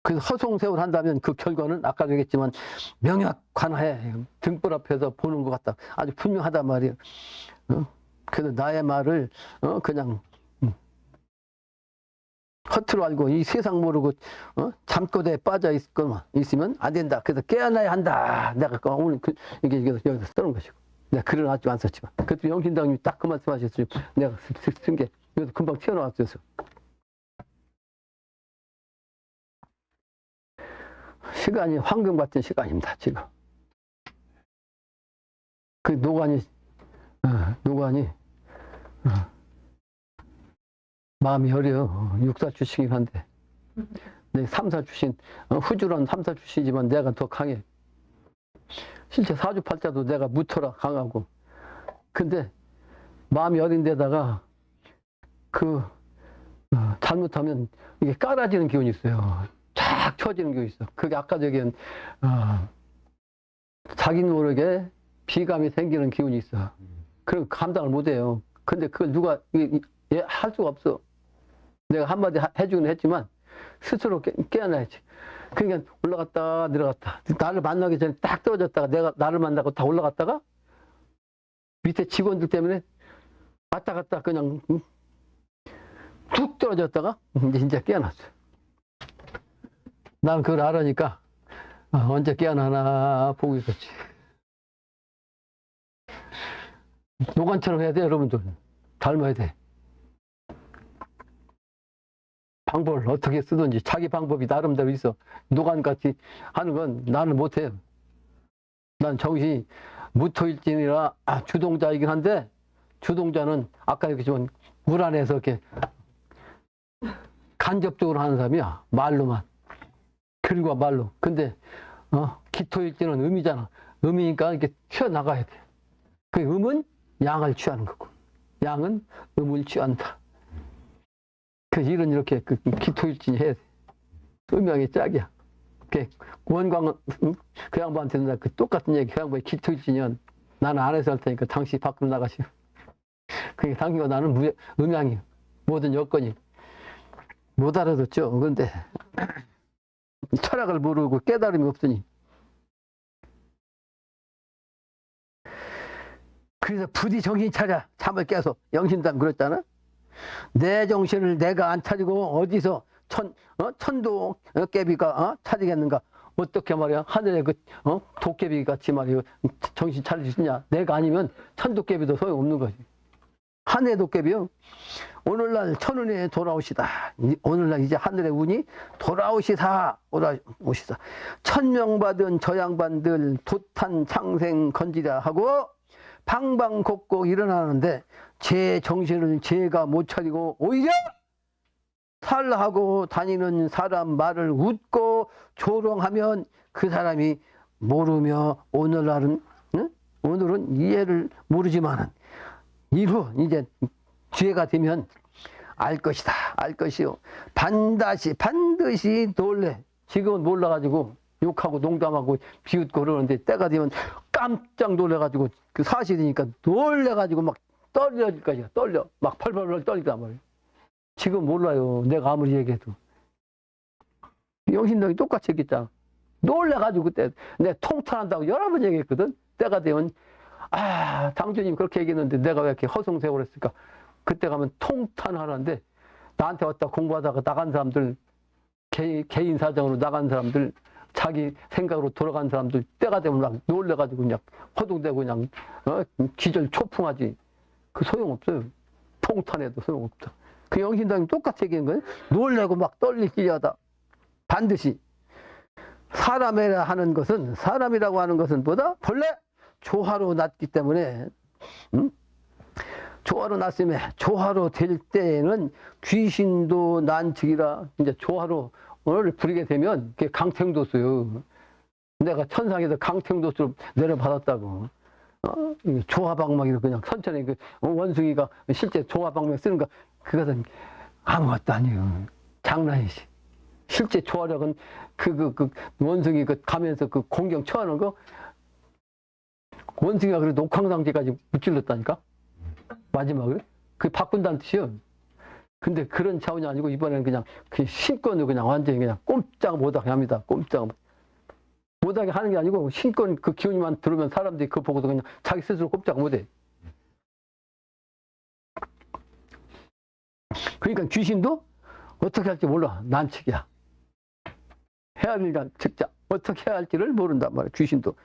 그래서 허송세월 한다면 그 결과는 아까도 얘기했지만 명약관하에 등불 앞에서 보는 것 같다. 아주 분명하단 말이에요. 그래서 나의 말을 그냥 허투루 알고 이 세상 모르고 잠꼬대에 빠져 있으면 안 된다. 그래서 깨어나야 한다. 내가 오늘 이게 여기서 쓰는 것이고. 내가 글을 아직 안 썼지만. 그때 영신당님이 딱 그 말씀하셨어요. 내가 쓴 게 여기서 금방 튀어나왔어요. 시간이 황금 같은 시간입니다. 지금. 그 노관이 마음이 여려. 육사 출신이긴 한데 내 삼사 출신, 후주란 삼사 출신이지만 내가 더 강해. 실제 사주팔자도 내가 무토라 강하고. 근데 마음이 어린 데다가 잘못하면 이게 깔아지는 기운이 있어요. 쫙 쳐지는 기운이 있어. 그게 아까 얘기한 자기 모르게 비감이 생기는 기운이 있어. 그럼 감당을 못 해요. 근데 그걸 누가 할 수가 없어. 내가 한마디 해주긴 했지만 스스로 깨어나야지. 그러니까 올라갔다 내려갔다. 나를 만나기 전에 딱 떨어졌다가 내가 나를 만나고 다 올라갔다가 밑에 직원들 때문에 왔다 갔다 그냥 툭 떨어졌다가 이제 진짜 깨어났어. 난 그걸 알으니까 언제 깨어나나 보고 있었지. 노관처럼 해야 돼, 여러분들. 닮아야 돼. 방법을 어떻게 쓰든지 자기 방법이 나름대로 있어. 노관같이 하는 건 나는 못해요. 난 정신이 무토일진이라 주동자이긴 한데, 주동자는 아까 얘기했지만 물 안에서 이렇게 간접적으로 하는 사람이야. 말로만. 글과 말로. 근데 기토일진은 음이잖아. 음이니까 이렇게 튀어나가야 돼. 그 음은 양을 취하는 거고, 양은 음을 취한다. 그 일은 이렇게 기토일진이 해야 돼. 음양의 짝이야. 원광은 그 양반한테는 그 똑같은 얘기. 그 양반이 기토일진이면 나는 안에서 할 테니까 당신이 밖으로 나가시오. 그게 당신과 나는 음양이야. 모든 여건이. 못 알아듣죠. 그런데 철학을 모르고 깨달음이 없으니. 그래서 부디 정신 차려. 잠을 깨서. 영신당 그랬잖아. 내 정신을 내가 안 차리고 어디서 천도 깨비가 차리겠는가. 어떻게 말이야. 하늘에 도깨비 같이 말이야. 정신 차릴 수 있냐. 내가 아니면 천도깨비도 소용없는 거지. 한 해 도깨비요. 오늘날 천운에 돌아오시다. 오늘날 이제 하늘의 운이 돌아오시다. 천명 받은 저 양반들 도탄 창생 건지라 하고 방방곡곡 일어나는데 제 정신을 제가 못 차리고 오히려 살하고 다니는 사람 말을 웃고 조롱하면 그 사람이 모르며 오늘날은 오늘은 이해를 모르지만은 이후 이제 기회가 되면 알 것이다. 알 것이요. 반드시 놀래. 지금은 몰라가지고 욕하고 농담하고 비웃고 그러는데 때가 되면 깜짝 놀래가지고 그 사실이니까 놀래가지고 막 떨려질 것이야. 떨려. 막 펄펄펄 떨리단 말이야. 지금 몰라요. 내가 아무리 얘기해도. 영신동이 똑같이 얘기했잖아. 놀래가지고 그때 내가 통탄한다고 여러 번 얘기했거든. 때가 되면 당주님 그렇게 얘기했는데 내가 왜 이렇게 허송세월 했을까? 그때 가면 통탄하는데 나한테 왔다 공부하다가 나간 사람들 개인 사정으로 나간 사람들 자기 생각으로 돌아간 사람들 때가 되면 막 놀래가지고 그냥 허둥대고 그냥 기절 초풍하지. 그 소용없어요. 통탄해도 소용없다. 그 영신당이 똑같이 얘기한 거예요. 놀래고 막 떨리기 하다. 반드시 사람이라 하는 것은 사람이라고 하는 것은 뭐다? 본래 조화로 났기 때문에 조화로 났으면 조화로 될 때에는 귀신도 난측이라 이제 조화로 오늘 부리게 되면 그게 강탱도수요. 내가 천상에서 강탱도수를 내려받았다고. 조화방망이로 그냥 천천히 그 원숭이가 실제 조화방망이 쓰는 거 그것은 아무것도 아니에요. 장난이지. 실제 조화력은 그 원숭이 그 가면서 그 공경 쳐하는 거 원숭이가 그래도 옥황상제까지 무찔렀다니까? 마지막에? 그게 바꾼다는 뜻이요. 근데 그런 차원이 아니고 이번에는 그냥 그 신권을 그냥 완전히 그냥 꼼짝 못하게 합니다. 꼼짝 못하게 하는 게 아니고 신권 그 기운이만 들으면 사람들이 그거 보고도 그냥 자기 스스로 꼼짝 못해. 그러니까 귀신도 어떻게 할지 몰라. 난측이야. 해야 할 일이란 즉자 어떻게 해야 할지를 모른단 말이야. 귀신도.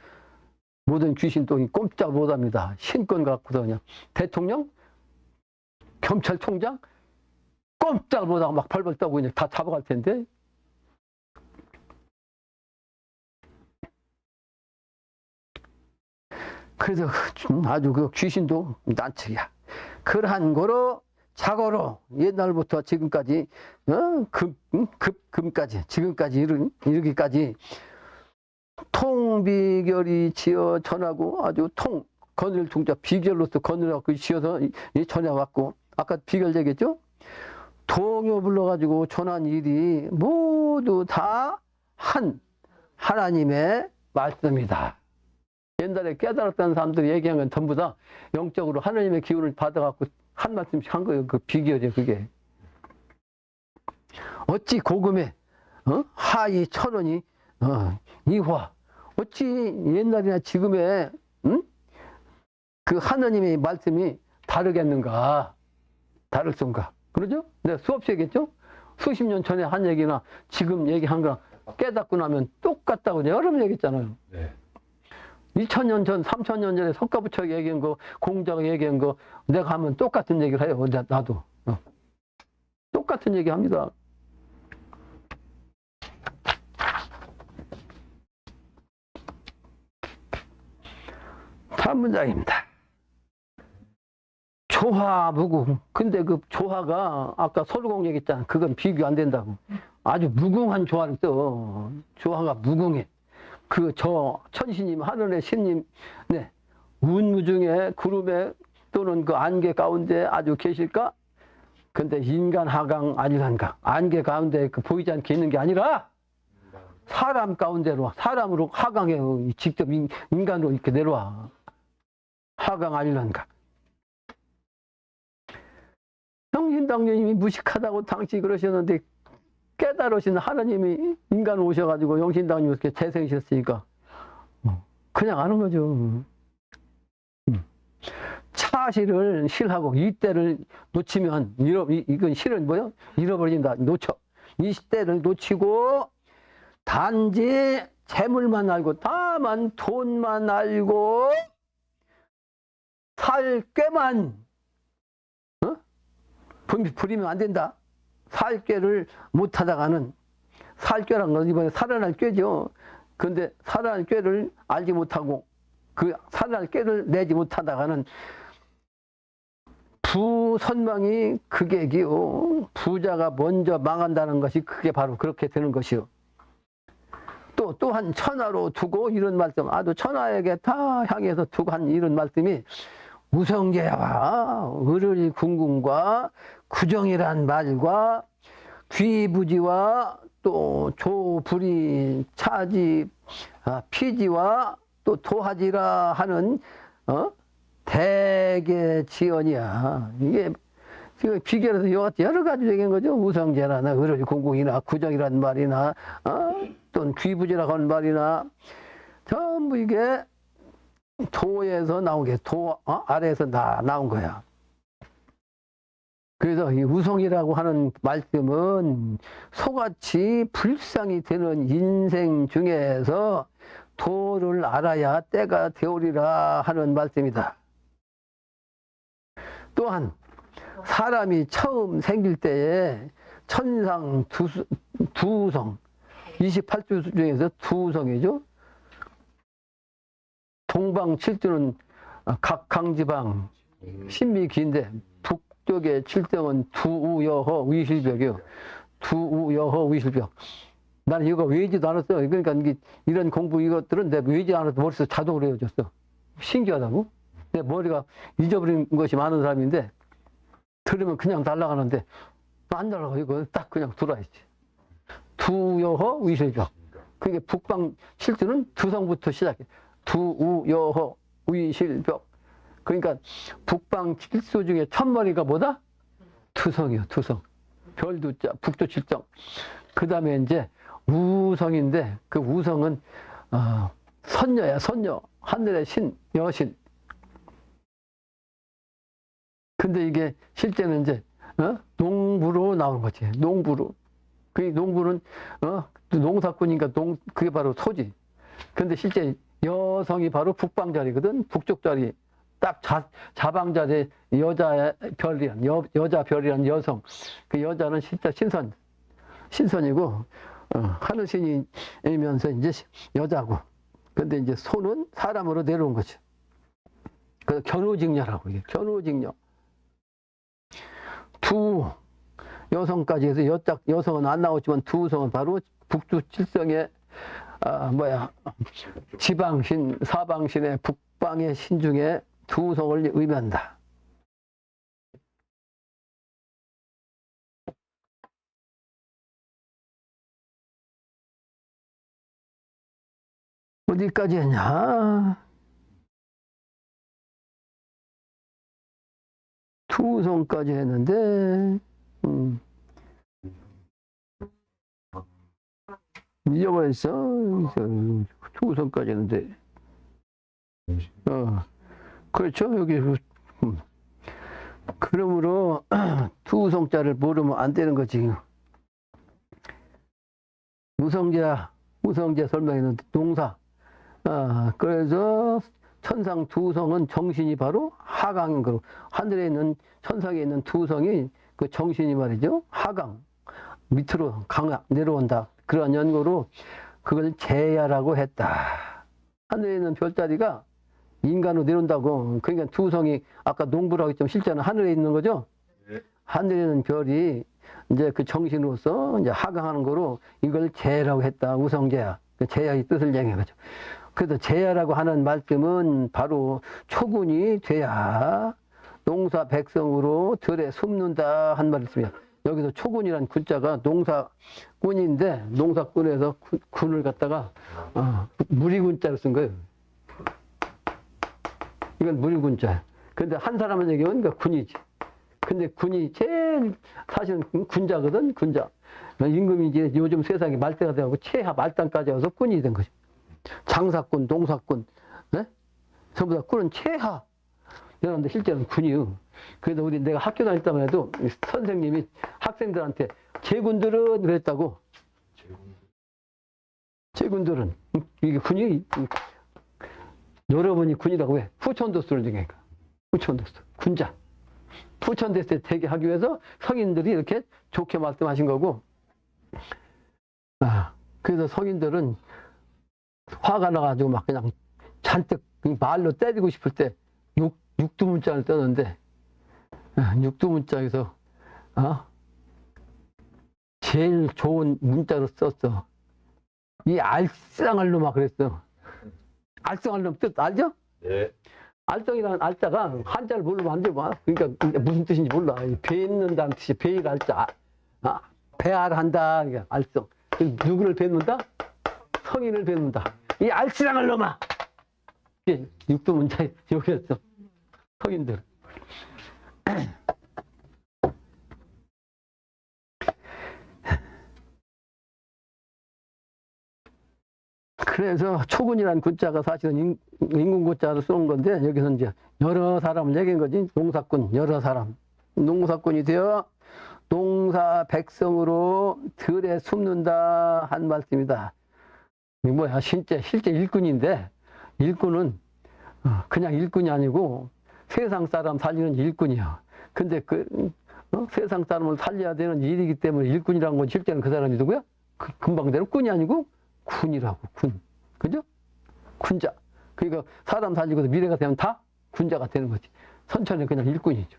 모든 귀신도 꼼짝 못합니다. 신권 갖고서 그냥 대통령, 경찰총장 꼼짝 못하고 막 벌벌 떠고 그냥 다 잡아갈 텐데. 그래서 아주 그 귀신도 난측이야. 그러한 거로 자고로 옛날부터 지금까지 금까지 지금까지 이르기까지 통비결이 지어 전하고 아주 거늘 통자 비결로서 거늘하고 지어서 전해왔고 아까 비결 얘기했죠? 동요 불러가지고 전한 일이 모두 다 하나님의 말씀이다. 옛날에 깨달았다는 사람들이 얘기한 건 전부 다 영적으로 하나님의 기운을 받아갖고 한 말씀씩 한 거예요. 그 비결이에요, 그게. 어찌 고금에, 하이 천원이, 이화. 어찌 옛날이나 지금의, 그 하나님의 말씀이 다르겠는가? 다를 수인가? 그러죠? 내가 수없이 얘기했죠? 수십 년 전에 한 얘기나 지금 얘기한 거랑 깨닫고 나면 똑같다고 여러 번 얘기했잖아요. 네. 2000년 전, 3000년 전에 석가부처 얘기한 거, 공자가 얘기한 거, 내가 하면 똑같은 얘기를 해요. 나도. 똑같은 얘기 합니다. 다음 문장입니다. 조화무궁. 근데 그 조화가 아까 소르공 얘기했잖아. 그건 비교 안 된다고. 아주 무궁한 조화를 써. 조화가 무궁해. 천신님, 하늘의 신님, 네. 운무 중에 구름에 또는 그 안개 가운데 아주 계실까? 근데 인간 하강, 아니란가. 안개 가운데 그 보이지 않게 있는 게 아니라 사람 가운데로, 사람으로 하강해. 직접 인간으로 이렇게 내려와. 하강, 아니란가. 영신당님이 무식하다고 당시 그러셨는데 깨달으신 하나님이 인간으로 오셔가지고 영신당님 이렇게 재생이셨으니까 그냥 아는 거죠. 차실을 실하고 이때를 놓치면 이건 실은 뭐요? 잃어버린다. 놓쳐. 이 때를 놓치고 단지 재물만 알고 다만 돈만 알고 살 꾀만 부리면 안 된다. 살꾀를 못 하다가는, 살꾀란 건 이번에 살아날 꾀죠. 근데 살아날 꾀를 알지 못하고 그 살아날 꾀를 내지 못하다가는 부선망이 극액이요. 부자가 먼저 망한다는 것이 그게 바로 그렇게 되는 것이요. 또한 천하로 두고 이런 말씀, 아주 천하에게 다 향해서 두고 한 이런 말씀이 우성재와 을의 궁궁과 구정이란 말과 귀부지와 또 조불이 차지 피지와 또 도하지라 하는 대개지언이야. 이게 지금 비결해서 여러 가지 얘기한 거죠. 우성재나 을의 궁궁이나 구정이란 말이나 또는 귀부지라고 하는 말이나 전부 이게 도에서 나온 게 아래에서 나온 거야. 그래서 이 우성이라고 하는 말씀은 소같이 불상이 되는 인생 중에서 도를 알아야 때가 되오리라 하는 말씀이다. 또한 사람이 처음 생길 때에 천상 두성 28주 중에서 두성이죠. 동방 7주는 각강지방 신미기인데 북쪽의 7등은 두우여허 위실벽이요. 두우여허 위실벽. 나는 이거 외지도 않았어. 그러니까 이런 공부 이것들은 내가 외지 않아도 머릿속에 자동으로 외워졌어. 신기하다고. 내 머리가 잊어버린 것이 많은 사람인데 들으면 그냥 날아가는데 안 날아가. 이거 딱 그냥 들어야지. 두우여허 위실벽. 그게 북방 7주는 두성부터 시작해. 두우여허 위실벽. 그러니까 북방 7수 중에 첫머리가 뭐다? 투성이요, 투성. 별두자, 북두 7성. 그 다음에 이제 우성인데 그 우성은 선녀야, 선녀. 하늘의 신, 여신. 근데 이게 실제는 이제 농부로 나오는 거지. 농부로. 그 농부는 농사꾼이니까 그게 바로 소지. 근데 실제 여성이 바로 북방 자리거든. 북쪽 자리. 딱 자방 자리 여자 별이란 여성. 그 여자는 진짜 신선이고 하늘신이면서 이제 여자고. 근데 이제 소는 사람으로 내려온 거지. 그래서 견우직녀라고 이게 견우직녀. 두 여성까지 해서 여성은 안 나오지만 두성은 바로 북두 칠성의 지방신, 사방신의 북방의 신 중에 두성을 의미한다. 어디까지 했냐? 두성까지 했는데, 잊어버렸어. 두성까지 했는데. 그렇죠. 여기, 그러므로, 두성자를 모르면 안 되는 거지. 우성재 설명했는데, 동사. 그래서, 천상 두성은 정신이 바로 하강인 거고, 하늘에 있는, 천상에 있는 두성이 그 정신이 말이죠. 하강. 밑으로 내려온다. 그런 연고로 그걸 제야라고 했다. 하늘에 있는 별자리가 인간으로 내려온다고. 그러니까 두성이 아까 농부라고 했지만 실제는 하늘에 있는 거죠. 네. 하늘에 있는 별이 이제 그 정신으로서 이제 하강하는 거로 이걸 제야라고 했다. 우성제야. 그 제야의 뜻을 얘기한 거죠. 그래서 제야라고 하는 말씀은 바로 초군이 돼야 농사 백성으로 들에 숨는다 한 말씀이야. 여기서 초군이란 군자가 농사꾼인데 농사꾼에서 군을 갖다가 무리군자로 쓴 거예요. 이건 무리군자야. 근데 한 사람은 얘기하면 그러니까 군이지. 근데 군이 제일 사실은 군자거든. 군자. 임금이 이제 요즘 세상에 말대가 되고 최하 말단까지 와서 군이 된 거죠. 장사꾼, 농사꾼, 네? 전부 다 꾼은 최하. 그런데 실제는 군이요. 그래서 내가 학교 다닐 때만 해도 선생님이 학생들한테 제군들은 그랬다고. 제군들은 이게 군이 여러분이 군이라고 해. 후천도수를 얘기하니까. 후천도수. 군자. 부처됐을 때 되게 하기 위해서 성인들이 이렇게 좋게 말씀하신 거고, 그래서 성인들은 화가 나가지고 막 그냥 잔뜩 말로 때리고 싶을 때 육두문자를 떠는데, 육두문자에서 제일 좋은 문자로 썼어. 이 알쌍할 놈아 그랬어. 알쌍할 놈 뜻 알죠? 네. 알성이라는 알자가 한자를 모르면 안 돼. 그러니까 무슨 뜻인지 몰라. 뱉는다는 뜻이 배일 알자. 배알한다. 그러니까 알성. 누구를 뱉는다? 성인을 뱉는다. 이 알쌍할 놈아. 이게 육두문자에 여기였어. 성인들. 그래서 초군이라는 군자가 사실은 인군군자로 쓰는 건데, 여기서 이제 여러 사람을 얘기한 거지. 농사꾼, 여러 사람. 농사꾼이 되어 농사 백성으로 들에 숨는다 한 말씀이다. 이게 뭐야? 실제 일꾼인데, 일꾼은 그냥 일꾼이 아니고 세상 사람 살리는 일꾼이야. 근데 세상 사람을 살려야 되는 일이기 때문에 일꾼이라는 건 실제는 그 사람이 누구야? 금방대로 꾼이 아니고 군이라고, 군. 그죠? 군자. 그러니까 사람 살리고도 미래가 되면 다 군자가 되는 거지. 선천에 그냥 일꾼이죠.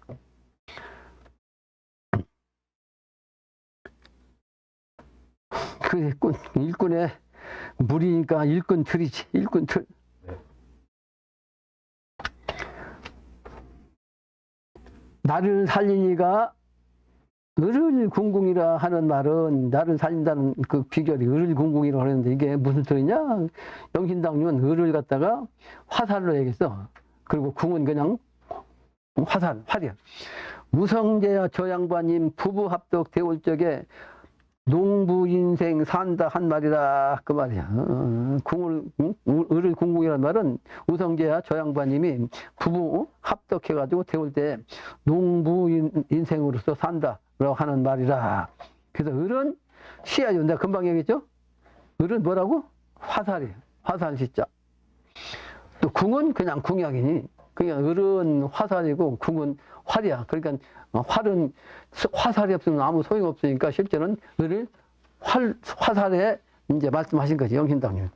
그 일꾼의 무리니까 일꾼 틀이지. 일꾼 틀. 나를 살리니가 을을궁궁이라 하는 말은, 나를 살린다는 그 비결이 을을궁궁이라고 하는데, 이게 무슨 소리냐? 영신당님은 을을 갖다가 화살로 얘기했어. 그리고 궁은 그냥 활이야. 우성재야 저 양반님 부부 합덕 대올 적에 농부 인생 산다 한 말이라, 그 말이야. 을을 궁궁이라는 말은 우성재야 저 양반님이 부부 합덕해가지고 태울 때 농부 인생으로서 산다라고 하는 말이라. 그래서 을은 시야죠. 내가 금방 얘기했죠? 을은 뭐라고? 화살이에요. 화살 시자. 또 궁은 그냥 궁약이니, 그냥 을은 화살이고 궁은 활이야. 그러니까 활은 화살이 없으면 아무 소용 없으니까 실제는 을을 화살에 이제 말씀하신 거지, 영신당님.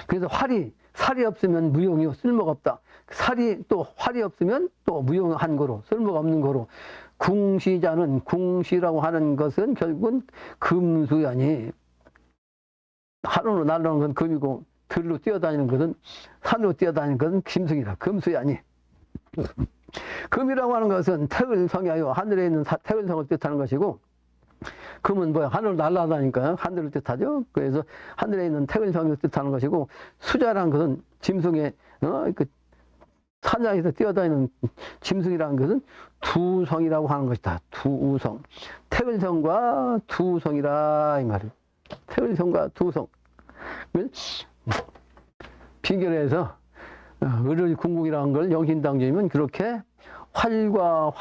그래서 살이 없으면 무용이요, 쓸모가 없다. 또 활이 없으면 또 무용한 거로, 쓸모가 없는 거로. 궁시라고 하는 것은 결국은 금수야니, 하늘로 날아오는 건 금이고 들로 뛰어다니는 것은, 산으로 뛰어다니는 것은 김승이다. 금수야니. 금이라고 하는 것은 태을성이하여 하늘에 있는 태을성을 뜻하는 것이고, 금은 뭐야? 하늘을 날아다니니까 하늘을 뜻하죠. 그래서 하늘에 있는 태을성을 뜻하는 것이고, 수자라는 것은 짐승의 그 산장에서 뛰어다니는 짐승이라는 것은 두성이라고 하는 것이다. 두성. 태을성과 두성이라 이 말이에요. 태을성과 두성. 비결해서 을을 궁궁이라는 걸 영신당주임은 그렇게 활과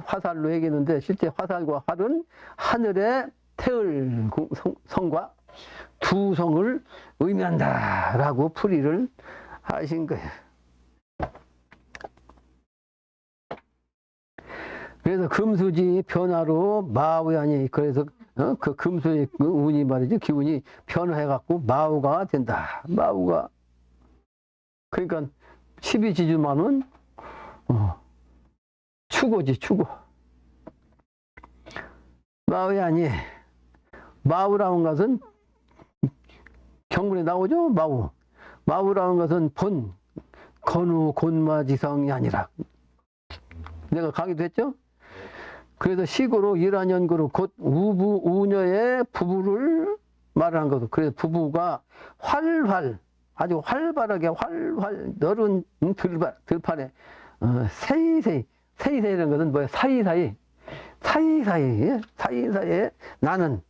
화살로 얘기했는데, 실제 화살과 활은 하늘의 태을 성과 두성을 의미한다라고 풀이를 하신 거예요. 그래서 금수지 변화로 마우야니, 그래서 그 금수의 그 운이 말이죠. 기운이 변화해갖고 마우가 된다. 마우가. 그러니까 12지주만은 추고지, 추고. 마우야니. 마우라는 것은 경문에 나오죠. 마우라는 것은 건우 곤마지성이 아니라. 내가 강의도 했죠. 그래서 식으로 일환연구로 곧 우녀의 부부를 말하는 거죠. 그래서 부부가 아주 활발하게 넓은 들판에 세이세이라는 것은 뭐야? 사이사이에 나는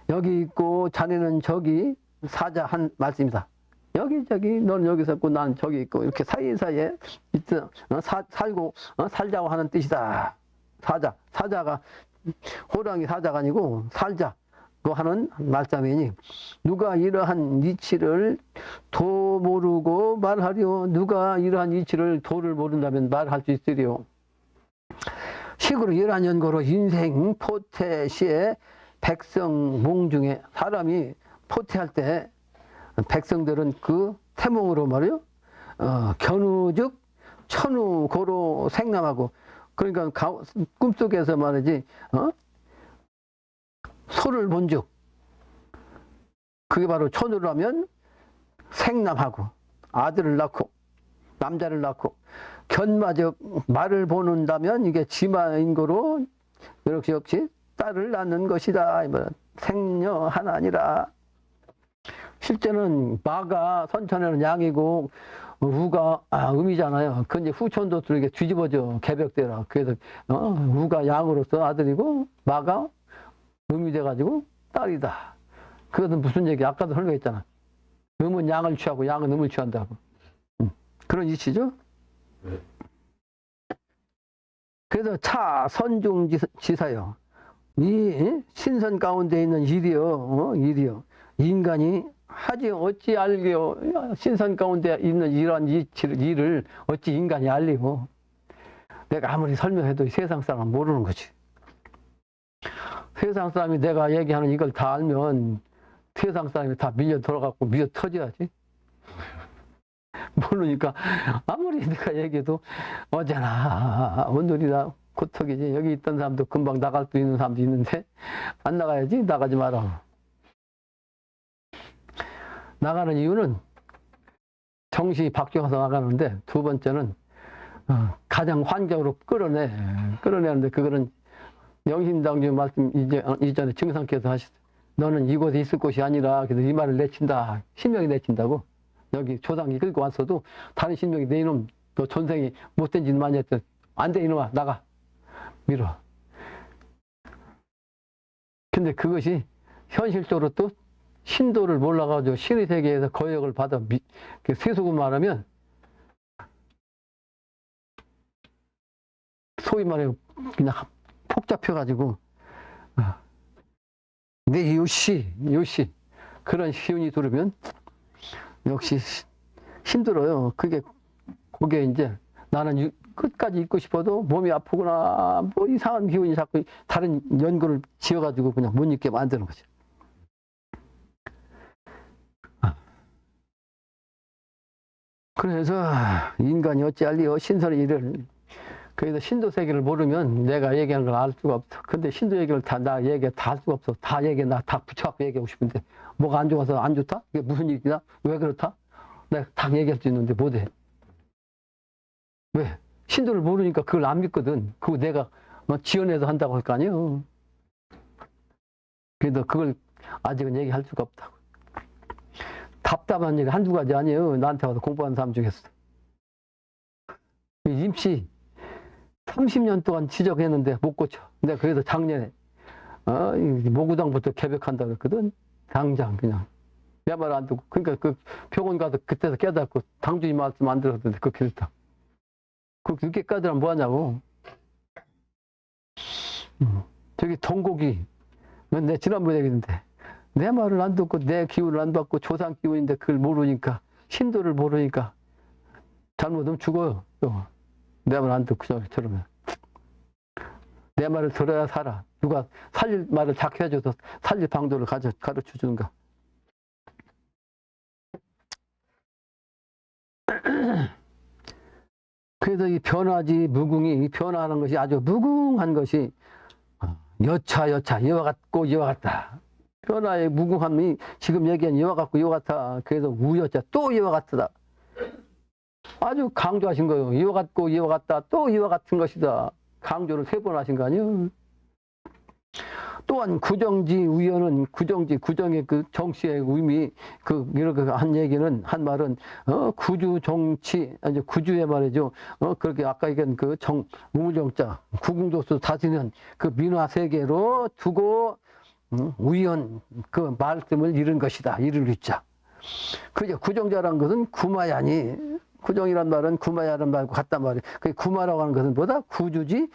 여기 있고 자네는 저기 사자 한 말씀이다. 여기저기 너는 여기서 있고 난 저기 있고, 이렇게 사이사이에 살자고 하는 뜻이다. 사자가 호랑이 사자가 아니고 살자고 하는 말씀이니, 누가 이러한 이치를 도 모르고 말하려, 누가 이러한 이치를 도를 모른다면 말할 수 있으리요. 식으로 열한 연고로 인생 포태시에 백성 몽 중에 사람이 포태할 때 백성들은 그 태몽으로 말이요. 견우즉 천우 고로 생남하고 그러니까 꿈속에서 말이지 소를 본즉 그게 바로 천우라면 생남하고 아들을 낳고 남자를 낳고 견마적 말을 보는다면 이게 지마인 거로 역시 딸을 낳는 것이다. 생녀 하나니라. 실제는 마가 선천에는 양이고 우가 음이잖아요. 그 이제 후천도도 이게 뒤집어져 개벽대라. 그래서 우가 양으로서 아들이고 마가 음이 돼가지고 딸이다. 그것은 무슨 얘기? 아까도 설명했잖아. 음은 양을 취하고 양은 음을 취한다고. 그런 이치죠. 네. 그래서 차 선중지사요. 이 신선 가운데 있는 일이요. 인간이 하지 어찌 알게요. 신선 가운데 있는 이러한 일을 어찌 인간이 알리고. 내가 아무리 설명해도 세상 사람은 모르는 거지. 세상 사람이 내가 얘기하는 이걸 다 알면 세상 사람이 다 밀려 들어가고 밀려 터져야지. 모르니까 아무리 내가 얘기해도 어제나 오늘이나 고턱이지. 여기 있던 사람도 금방 나갈 수 있는 사람도 있는데 안 나가야지. 나가지 마라. 나가는 이유는 정신이 바뀌어서 나가는데 두 번째는 가장 환경으로 끌어내는데 그거는 영신당주 말씀 이전에 증상께서 하셨어요. 너는 이곳에 있을 곳이 아니라 그래서 이 말을 내친다. 신명이 내친다고. 여기 조상이 끌고 왔어도 다른 신명이 내 이놈 너 전생이 못된 짓 많이 했던 안 돼 이놈아 나가 밀어. 근데 그것이 현실적으로 또 신도를 몰라가지고 신의 세계에서 거역을 받아 세속으로 말하면 소위 말해 그냥 복잡해가지고 내 요시 그런 시운이 들으면 역시 힘들어요. 그게 이제 나는 끝까지 있고 싶어도 몸이 아프구나 뭐 이상한 기운이 자꾸 다른 연고를 지어가지고 그냥 못 있게 만드는 거죠. 그래서 인간이 어찌 알리요 신선의 일을. 그래서 신도 세계를 모르면 내가 얘기하는 걸 알 수가 없어. 근데 신도 얘기를 나 얘기 다 할 수가 없어. 다 얘기 나 다 붙여갖고 얘기하고 싶은데 뭐가 안 좋아서 안 좋다? 이게 무슨 일이냐? 왜 그렇다? 내가 다 얘기할 수 있는데 못해. 왜? 신도를 모르니까 그걸 안 믿거든. 그거 내가 지어내서 한다고 할 거 아니에요. 그래도 그걸 아직은 얘기할 수가 없다고. 답답한 얘기 한두 가지 아니에요. 나한테 와서 공부하는 사람 중에서. 임시 30년 동안 지적했는데 못 고쳐. 근데 그래도 작년에 모구당부터 개벽한다 그랬거든. 당장 그냥 내 말 안 듣고. 그러니까 그 병원 가서 그때서 깨닫고 당주님 말씀 안 들었는데 그렇게 됐다. 그렇게까지 하면 뭐하냐고. 저기 동곡이 내 지난번에 얘기했는데 내 말을 안 듣고 내 기운을 안 받고 조상 기운인데 그걸 모르니까 신도를 모르니까 잘못하면 죽어요. 내 말 안 듣고 저러면 내 말을 들어야 살아. 누가 살릴 말을 작게 해줘서 살릴 방도를 가르쳐 주는가. 그래서 이 변화지 무궁이 변화하는 것이 아주 무궁한 것이 여차 이와 같고 이와 같다. 변화의 무궁함이 지금 얘기한 이와 같고 이와 같다. 그래서 우여자 또 이와 같다. 아주 강조하신 거예요. 이와 같고 이와 같다. 또 이와 같은 것이다. 강조를 3번 하신 거 아니에요. 또한 구정지 우연은 구정의 그 정치의 의미 이렇게 한 얘기는 한 말은 구주 정치 이제 구주의 말이죠. 그렇게 아까 얘기한 그 우물정자 구궁도수 다스리는 그 민화 세계로 두고 우연 그 말씀을 이룬 것이다. 이를 위자. 그죠. 구정자란 것은 구마야니 구정이란 말은 구마야란 말과 같단 말이에요. 그 구마라고 하는 것은 뭐다? 구주지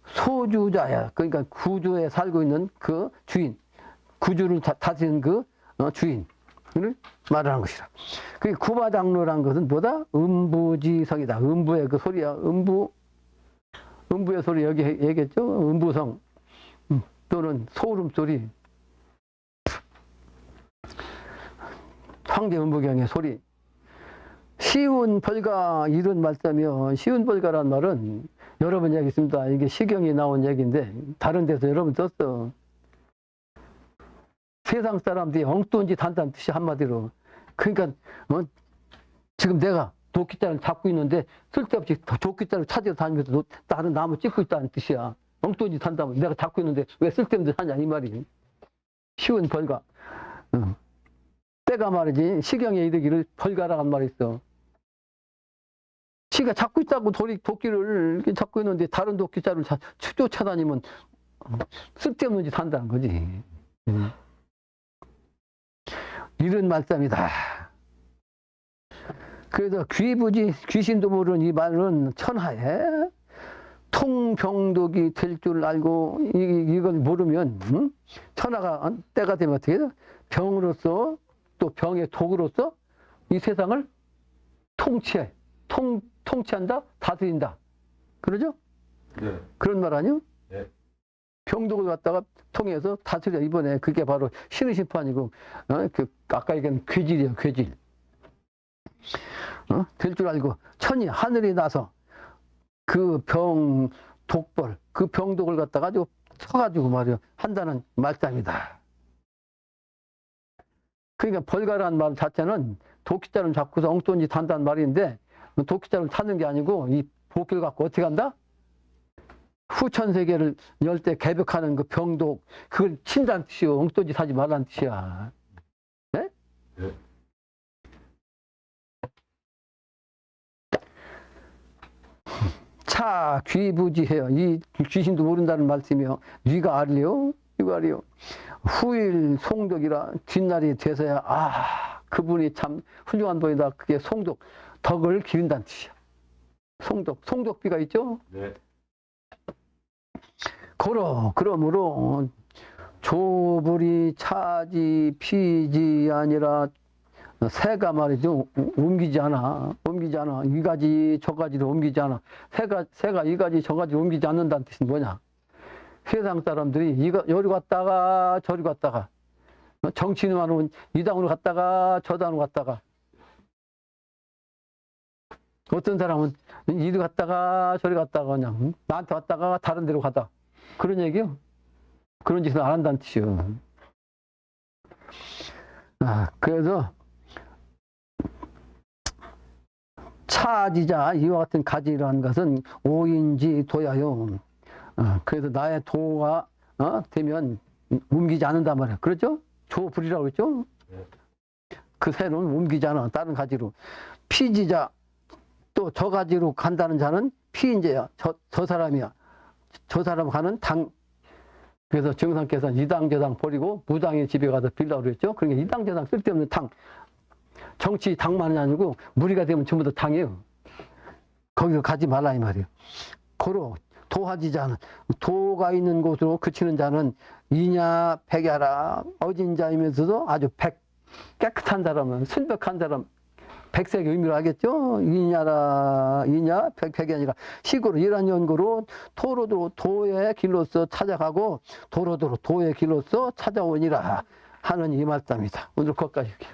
소주자야. 그러니까 구주에 살고 있는 그 주인, 구주를 다스리는 그 주인을 말하는 것이라. 그 구마장로란 것은 뭐다? 음부지성이다. 음부의 그 소리야. 음부 음부의 소리 여기 얘기했죠. 음부성 또는 소름소리, 황제음부경의 소리. 시운 벌가 이런 말씀이요. 시운 벌가란 말은 여러 번 얘기했습니다. 이게 시경이 나온 얘기인데 다른 데서 여러 번 썼어. 세상 사람들이 엉뚱한 짓 한다는 뜻이 한마디로. 그러니까 지금 내가 도끼자를 잡고 있는데 쓸데없이 도끼자를 찾으러 다니면서 다른 나무 찍고 있다는 뜻이야. 엉뚱한 짓 한다면 내가 잡고 있는데 왜 쓸데없는 짓 하냐 이 말이. 쉬운 벌가. 때가 말이지 시경에 이르기를 벌가라는 말이 있어. 지가 잡고 있다고 도끼를 이렇게 잡고 있는데 다른 도끼자를 쫓아다니면 쓸데없는 짓 한다는 거지. 이런 말씀이다. 그래서 귀부지 귀신도 모르는 이 말은 천하에 통병독이 될 줄 알고 이걸 모르면 천하가 때가 되면 어떻게 해요? 병으로서 또 병의 독으로서 이 세상을 통치해. 통치한다? 다스린다. 그러죠? 네. 그런 말 아니요? 네. 병독을 갖다가 통해서 다스려. 이번에 그게 바로 신의 심판이고, 아까 얘기한 괴질이에요, 괴질. 될 줄 알고, 천이 하늘이 나서 그 독벌, 그 병독을 갖다가 가지고 쳐가지고 말이요. 한다는 말씀이다. 그러니까 벌가라는 말 자체는 도끼자를 잡고서 엉뚱한 짓 한다는 말인데, 도끼자를 찾는 게 아니고, 이 도끼를 갖고 어떻게 한다? 후천세계를 열 때 개벽하는 그 병독, 그걸 친다는 뜻이요. 엉뚱한 짓 하지 말라는 뜻이야. 네? 네. 차, 귀부지해요. 이 귀신도 모른다는 말씀이요. 네가 알리요? 이거 알리요. 후일 송덕이라 뒷날이 돼서야, 그분이 참 훌륭한 분이다. 그게 송덕, 덕을 기른다는 뜻이야. 송덕비가 있죠? 네. 그러므로 조불이 차지 피지 아니라 새가 말이죠. 옮기지 않아. 이 가지 저 가지로 옮기지 않아. 새가 이 가지 저 가지로 옮기지 않는다는 뜻은 뭐냐? 세상 사람들이 여기 갔다가 저리 갔다가 정치인만 이 당으로 갔다가 저 당으로 갔다가 어떤 사람은 이리 갔다가 저리 갔다가 그냥 나한테 왔다가 다른 데로 가다. 그런 얘기요. 그런 짓은 안 한다는 뜻이요. 그래서 차지자 이와 같은 가지라는 것은 오인지 도야요. 그래서 나의 도가 되면 옮기지 않는단 말이야. 그렇죠? 조불이라고 그랬죠? 그 새는 옮기지 않아. 다른 가지로. 피지자 또 저 가지로 간다는 자는 피인제야. 저 사람이야. 저 사람 가는 당. 그래서 정상께서는 이당 저당 버리고 무당의 집에 가서 빌라고 그랬죠. 그러니까 이당 저당 쓸데없는 당. 정치 당만이 아니고 무리가 되면 전부 다 당이에요. 거기서 가지 말라 이 말이에요. 고로 도하지자는 도가 있는 곳으로 그치는 자는 이냐 백야라. 어진 자이면서도 아주 깨끗한 사람은 순백한 사람. 백색의 의미로 하겠죠. 이냐 백이 아니라 시고로 이란 연고로 토로도 도의 길로서 찾아가고 도로도로 도의 길로서 찾아오니라 하는 이 말씀입니다. 오늘 거기까지 할게요.